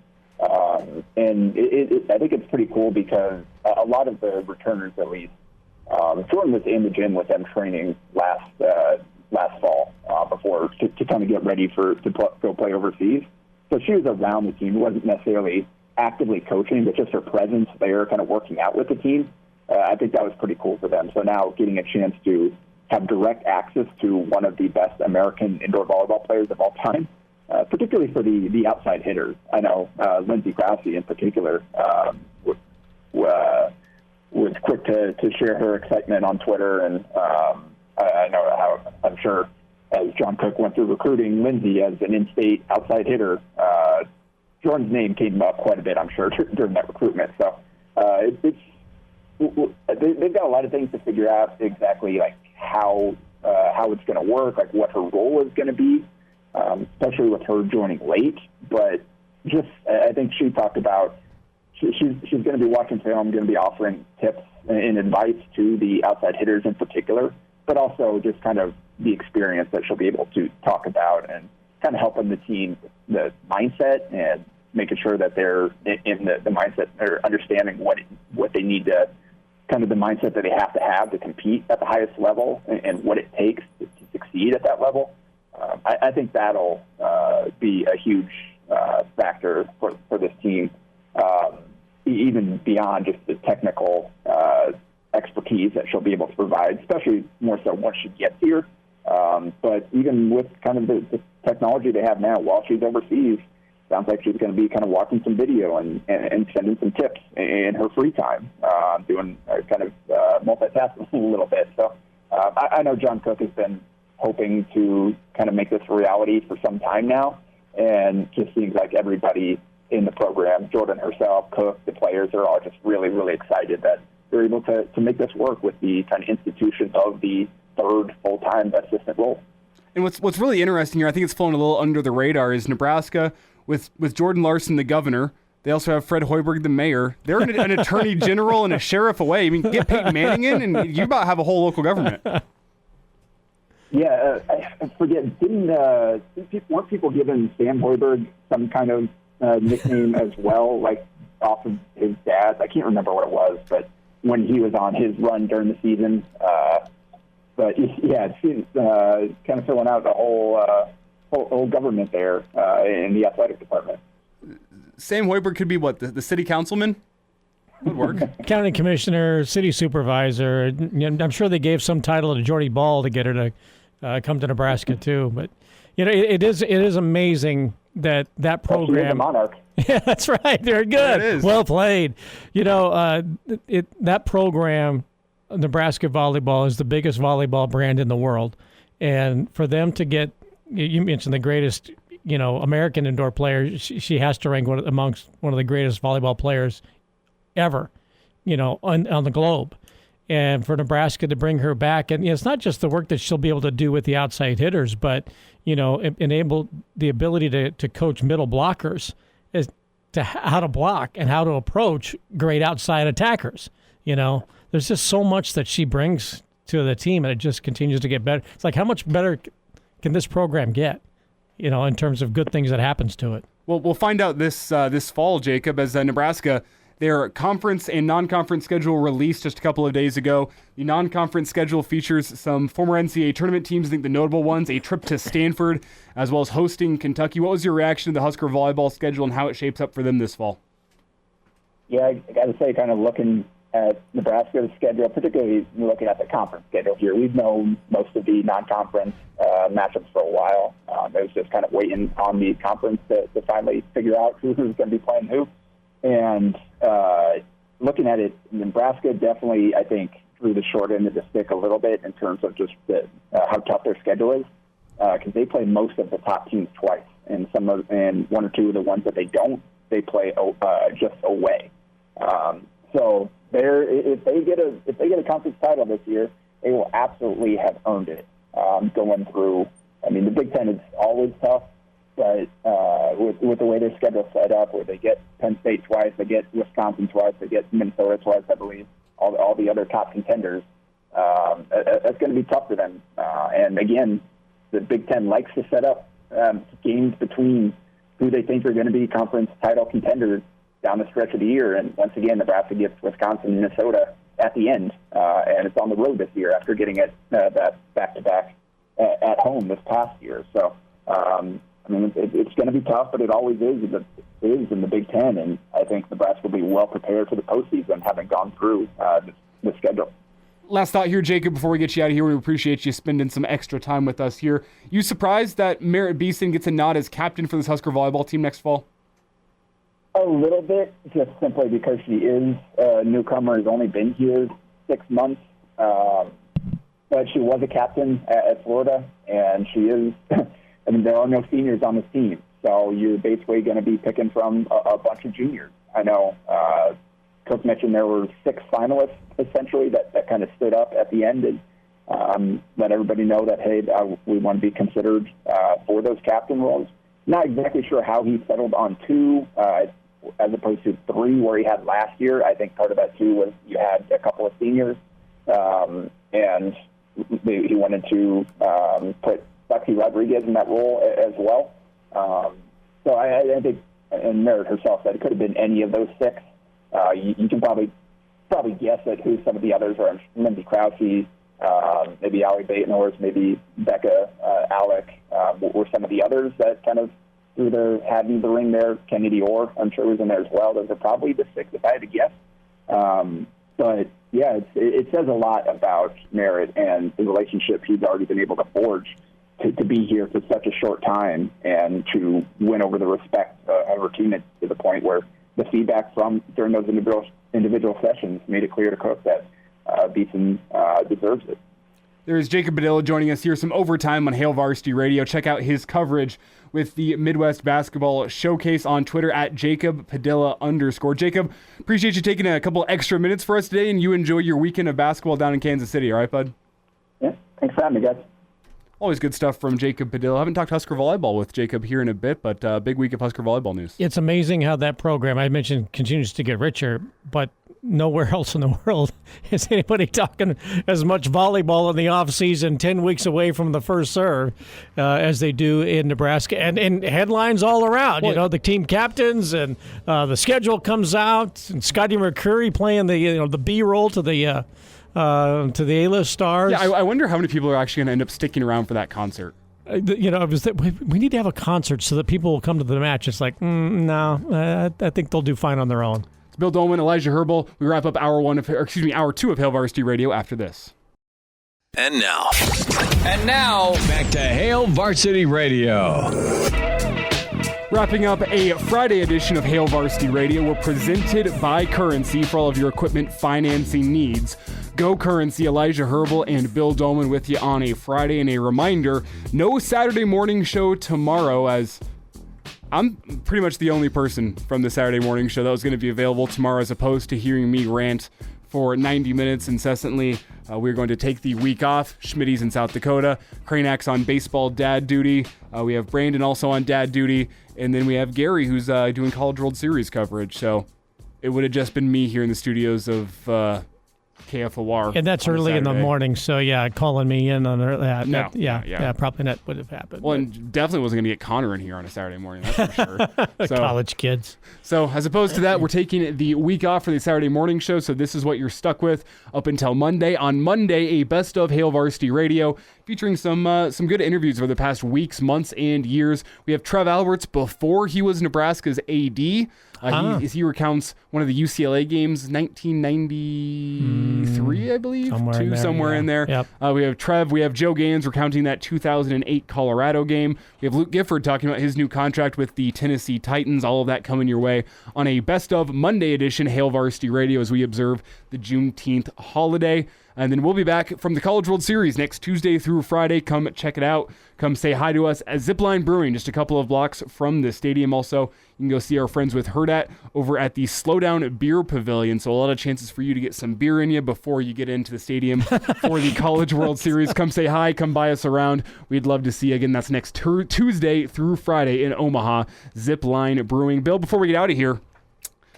And I think it's pretty cool because a lot of the returners, at least, Jordan was in the gym with them training last fall before to kind of get ready to go play overseas. So she was around the team. It wasn't necessarily actively coaching, but just her presence there, kind of working out with the team. I think that was pretty cool for them. So now getting a chance to have direct access to one of the best American indoor volleyball players of all time, particularly for the outside hitters. I know Lindsey Krause in particular was quick to share her excitement on Twitter, and I know how I'm sure as John Cook went through recruiting Lindsey as an in-state outside hitter, Jordan's name came up quite a bit, I'm sure, during that recruitment. So they've got a lot of things to figure out exactly like how it's going to work, like what her role is going to be, especially with her joining late. But just, I think she talked about she's going to be watching film, going to be offering tips and advice to the outside hitters in particular, but also just kind of the experience that she'll be able to talk about and kind of helping the team, the mindset, and making sure that they're in the mindset, or understanding what they need to, kind of the mindset that they have to compete at the highest level, and what it takes to succeed at that level. I think that'll be a huge factor for this team, even beyond just the technical expertise that she'll be able to provide, especially more so once she gets here. But even with kind of the technology they have now while she's overseas, sounds like she's going to be kind of watching some video and sending some tips in her free time, doing kind of multitasking a little bit. So I know John Cook has been hoping to kind of make this a reality for some time now, and just seems like everybody in the program, Jordan herself, Cook, the players, are all just really, really excited that they're able to make this work with the kind of institution of the third full-time assistant role. And what's really interesting here, I think it's flown a little under the radar, is Nebraska, with Jordan Larson, the governor. They also have Fred Hoiberg, the mayor. They're an attorney general and a sheriff away. I mean, get Peyton Manning in, and you about have a whole local government. Yeah, I forget. Weren't people giving Sam Hoiberg some kind of nickname as well, like off of his dad's? I can't remember what it was, but when he was on his run during the season. But yeah, it seems kind of filling out the whole government there in the athletic department. Sam Hoiberg could be what, the city councilman? Would work. County commissioner, city supervisor. I'm sure they gave some title to Jordy Ball to get her to come to Nebraska too. But it is amazing that program. Monarch. Yeah, that's right. Very good. It is. Well played. That program, Nebraska Volleyball, is the biggest volleyball brand in the world, and for them to get, you mentioned the greatest, American indoor player, she has to rank amongst one of the greatest volleyball players ever, on the globe. And for Nebraska to bring her back, and it's not just the work that she'll be able to do with the outside hitters, but enable the ability to coach middle blockers as to how to block and how to approach great outside attackers. There's just so much that she brings to the team, and it just continues to get better. It's like, how much better can this program get, in terms of good things that happens to it? Well, we'll find out this fall, Jacob, as Nebraska, their conference and non-conference schedule released just a couple of days ago. The non-conference schedule features some former NCAA tournament teams. I think the notable ones, a trip to Stanford, as well as hosting Kentucky. What was your reaction to the Husker volleyball schedule and how it shapes up for them this fall? Yeah, I got to say, kind of looking at Nebraska's schedule, particularly looking at the conference schedule here, we've known most of the non-conference matchups for a while. It was just kind of waiting on the conference to finally figure out who's going to be playing who. And looking at it, Nebraska definitely, I think, drew the short end of the stick a little bit in terms of just how tough their schedule is, because they play most of the top teams twice, and one or two of the ones that they don't, they play just away. So if they get a conference title this year, they will absolutely have earned it. Going through, I mean, the Big Ten is always tough, but with the way their schedule's set up, where they get Penn State twice, they get Wisconsin twice, they get Minnesota twice, I believe, all the other top contenders, that's going to be tough for them. And again, the Big Ten likes to set up games between who they think are going to be conference title contenders down the stretch of the year. And once again, Nebraska gets Wisconsin and Minnesota at the end, and it's on the road this year after getting it that back-to-back at home this past year. So, it's going to be tough, but it always is. It is in the Big Ten, and I think Nebraska will be well prepared for the postseason, having gone through the schedule. Last thought here, Jacob, before we get you out of here, we appreciate you spending some extra time with us here. You surprised that Merritt Beeson gets a nod as captain for this Husker volleyball team next fall? A little bit, just simply because she is a newcomer, has only been here 6 months. But she was a captain at Florida, and she is, there are no seniors on this team. So you're basically going to be picking from a bunch of juniors. I know Cook mentioned there were 6 finalists, essentially, that kind of stood up at the end. And let everybody know that, hey, we want to be considered for those captain roles. Not exactly sure how he settled on 2 as opposed to 3 where he had last year. I think part of that, too, was you had a couple of seniors, and he wanted to put Lexi Rodriguez in that role as well. So I think, and Merritt herself said it could have been any of those 6. You can probably guess at who some of the others are. Lindsay Krause, maybe Allie Batenhorst, maybe Becca Alec, were some of the others that kind of threw their hat into the ring there. Kennedy Orr, I'm sure, was in there as well. Those are probably the 6 if I had to guess. But, yeah, it says a lot about Merritt and the relationship he's already been able to forge to be here for such a short time and to win over the respect of her team to the point where the feedback from during those individual sessions made it clear to Cook that Beeson deserves it. There is Jacob Padilla joining us here, some overtime on Hail Varsity Radio. Check out his coverage with the Midwest Basketball Showcase on Twitter at @JacobPadilla_. Jacob, appreciate you taking a couple extra minutes for us today, and you enjoy your weekend of basketball down in Kansas City. All right, bud? Yeah, thanks for having me, guys. Always good stuff from Jacob Padilla. I haven't talked Husker Volleyball with Jacob here in a bit, but big week of Husker Volleyball news. It's amazing how that program, I mentioned, continues to get richer, but nowhere else in the world is anybody talking as much volleyball in the offseason 10 weeks away from the first serve as they do in Nebraska. And headlines all around, well, you know, the team captains and the schedule comes out and Scotty McCreery playing the B-roll to the A-list stars. Yeah, I wonder how many people are actually going to end up sticking around for that concert. You know, we need to have a concert so that people will come to the match. It's like, no, I think they'll do fine on their own. It's Bill Doleman, Elijah Herbel. We wrap up hour 2 of Hail Varsity Radio after this. And now, back to Hail Varsity Radio. Wrapping up a Friday edition of Hail Varsity Radio, we're presented by Currency for all of your equipment financing needs. Go Currency, Elijah Herbel and Bill Doleman with you on a Friday. And a reminder, no Saturday morning show tomorrow, as I'm pretty much the only person from the Saturday morning show that was going to be available tomorrow, as opposed to hearing me rant for 90 minutes incessantly. We're going to take the week off. Schmitty's in South Dakota. Kranak's on baseball dad duty. We have Brandon also on dad duty. And then we have Gary, who's doing College World Series coverage. So it would have just been me here in the studios of KFOR. And that's early in the morning, so yeah, calling me in on that. No. Probably not would have happened. Well, and definitely wasn't going to get Connor in here on a Saturday morning, that's for sure. So, college kids. So as opposed to that, we're taking the week off for the Saturday morning show, so this is what you're stuck with up until Monday. On Monday, a best of Hail Varsity Radio featuring some good interviews over the past weeks, months, and years. We have Trev Alberts before he was Nebraska's AD. He recounts one of the UCLA games, 1993, I believe, somewhere in there. Yep. We have Trev. We have Joe Gaines recounting that 2008 Colorado game. We have Luke Gifford talking about his new contract with the Tennessee Titans. All of that coming your way on a best of Monday edition Hail Varsity Radio as we observe the Juneteenth holiday. And then we'll be back from the College World Series next Tuesday through Friday. Come check it out. Come say hi to us at Zipline Brewing, just a couple of blocks from the stadium. Also, you can go see our friends with Hurrdat over at the Slowdown Beer Pavilion. So a lot of chances for you to get some beer in you before you get into the stadium for the College World Series. Come say hi. Come buy us around. We'd love to see you again. That's next Tuesday through Friday in Omaha. Zipline Brewing. Bill, before we get out of here,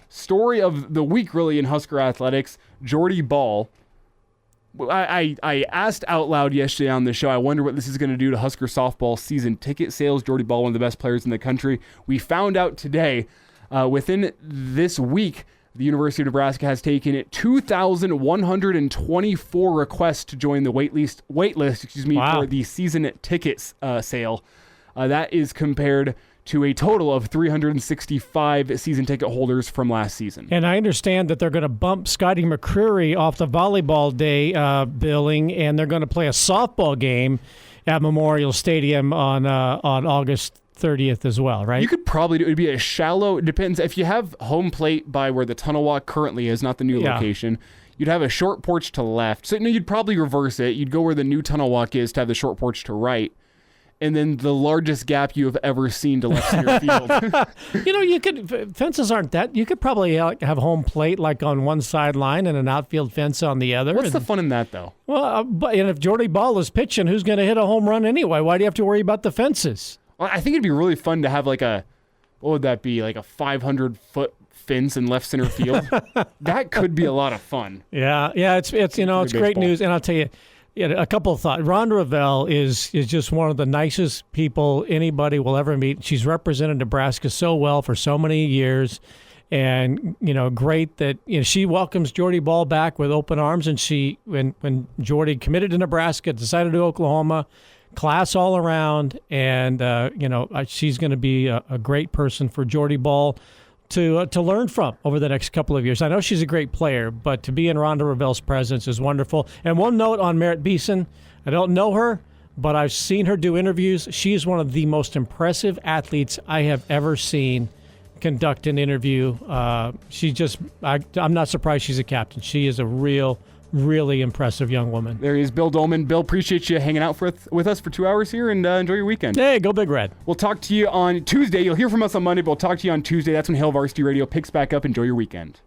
story of the week really in Husker athletics, Jordy Ball. I asked out loud yesterday on the show, I wonder what this is going to do to Husker softball season ticket sales. Jordy Ball, one of the best players in the country. We found out today, within this week, the University of Nebraska has taken 2,124 requests to join the waitlist for the season tickets sale. That is compared to a total of 365 season ticket holders from last season. And I understand that they're going to bump Scotty McCreery off the volleyball day billing, and they're going to play a softball game at Memorial Stadium on August 30th as well, right? You could probably do it. Would be a shallow, it depends. If you have home plate by where the tunnel walk currently is, not the new location, you'd have a short porch to left. So you'd probably reverse it. You'd go where the new tunnel walk is to have the short porch to right. and then the largest gap you have ever seen to left center field. You could fences aren't that. You could probably have home plate like on one sideline and an outfield fence on the other. What's the fun in that, though? Well, and if Jordy Ball is pitching, who's going to hit a home run anyway? Why do you have to worry about the fences? Well, I think it'd be really fun to have like what would that be? Like a 500-foot fence in left center field. That could be a lot of fun. Yeah, it's great news, and I'll tell you. Yeah, a couple of thoughts. Rhonda Revelle is just one of the nicest people anybody will ever meet. She's represented Nebraska so well for so many years, and great that she welcomes Jordy Ball back with open arms. And when Jordy committed to Nebraska, decided to Oklahoma, class all around, and she's going to be a great person for Jordy Ball to learn from over the next couple of years. I know she's a great player, but to be in Rhonda Revelle's presence is wonderful. And one note on Merritt Beeson, I don't know her, but I've seen her do interviews. She is one of the most impressive athletes I have ever seen conduct an interview. I'm not surprised she's a captain. She is a really impressive young woman. There is Bill Doleman. Bill, appreciate you hanging out with us for 2 hours here, and enjoy your weekend. Hey, go Big Red. We'll talk to you on Tuesday. You'll hear from us on Monday, but we'll talk to you on Tuesday. That's when Hail Varsity Radio picks back up. Enjoy your weekend.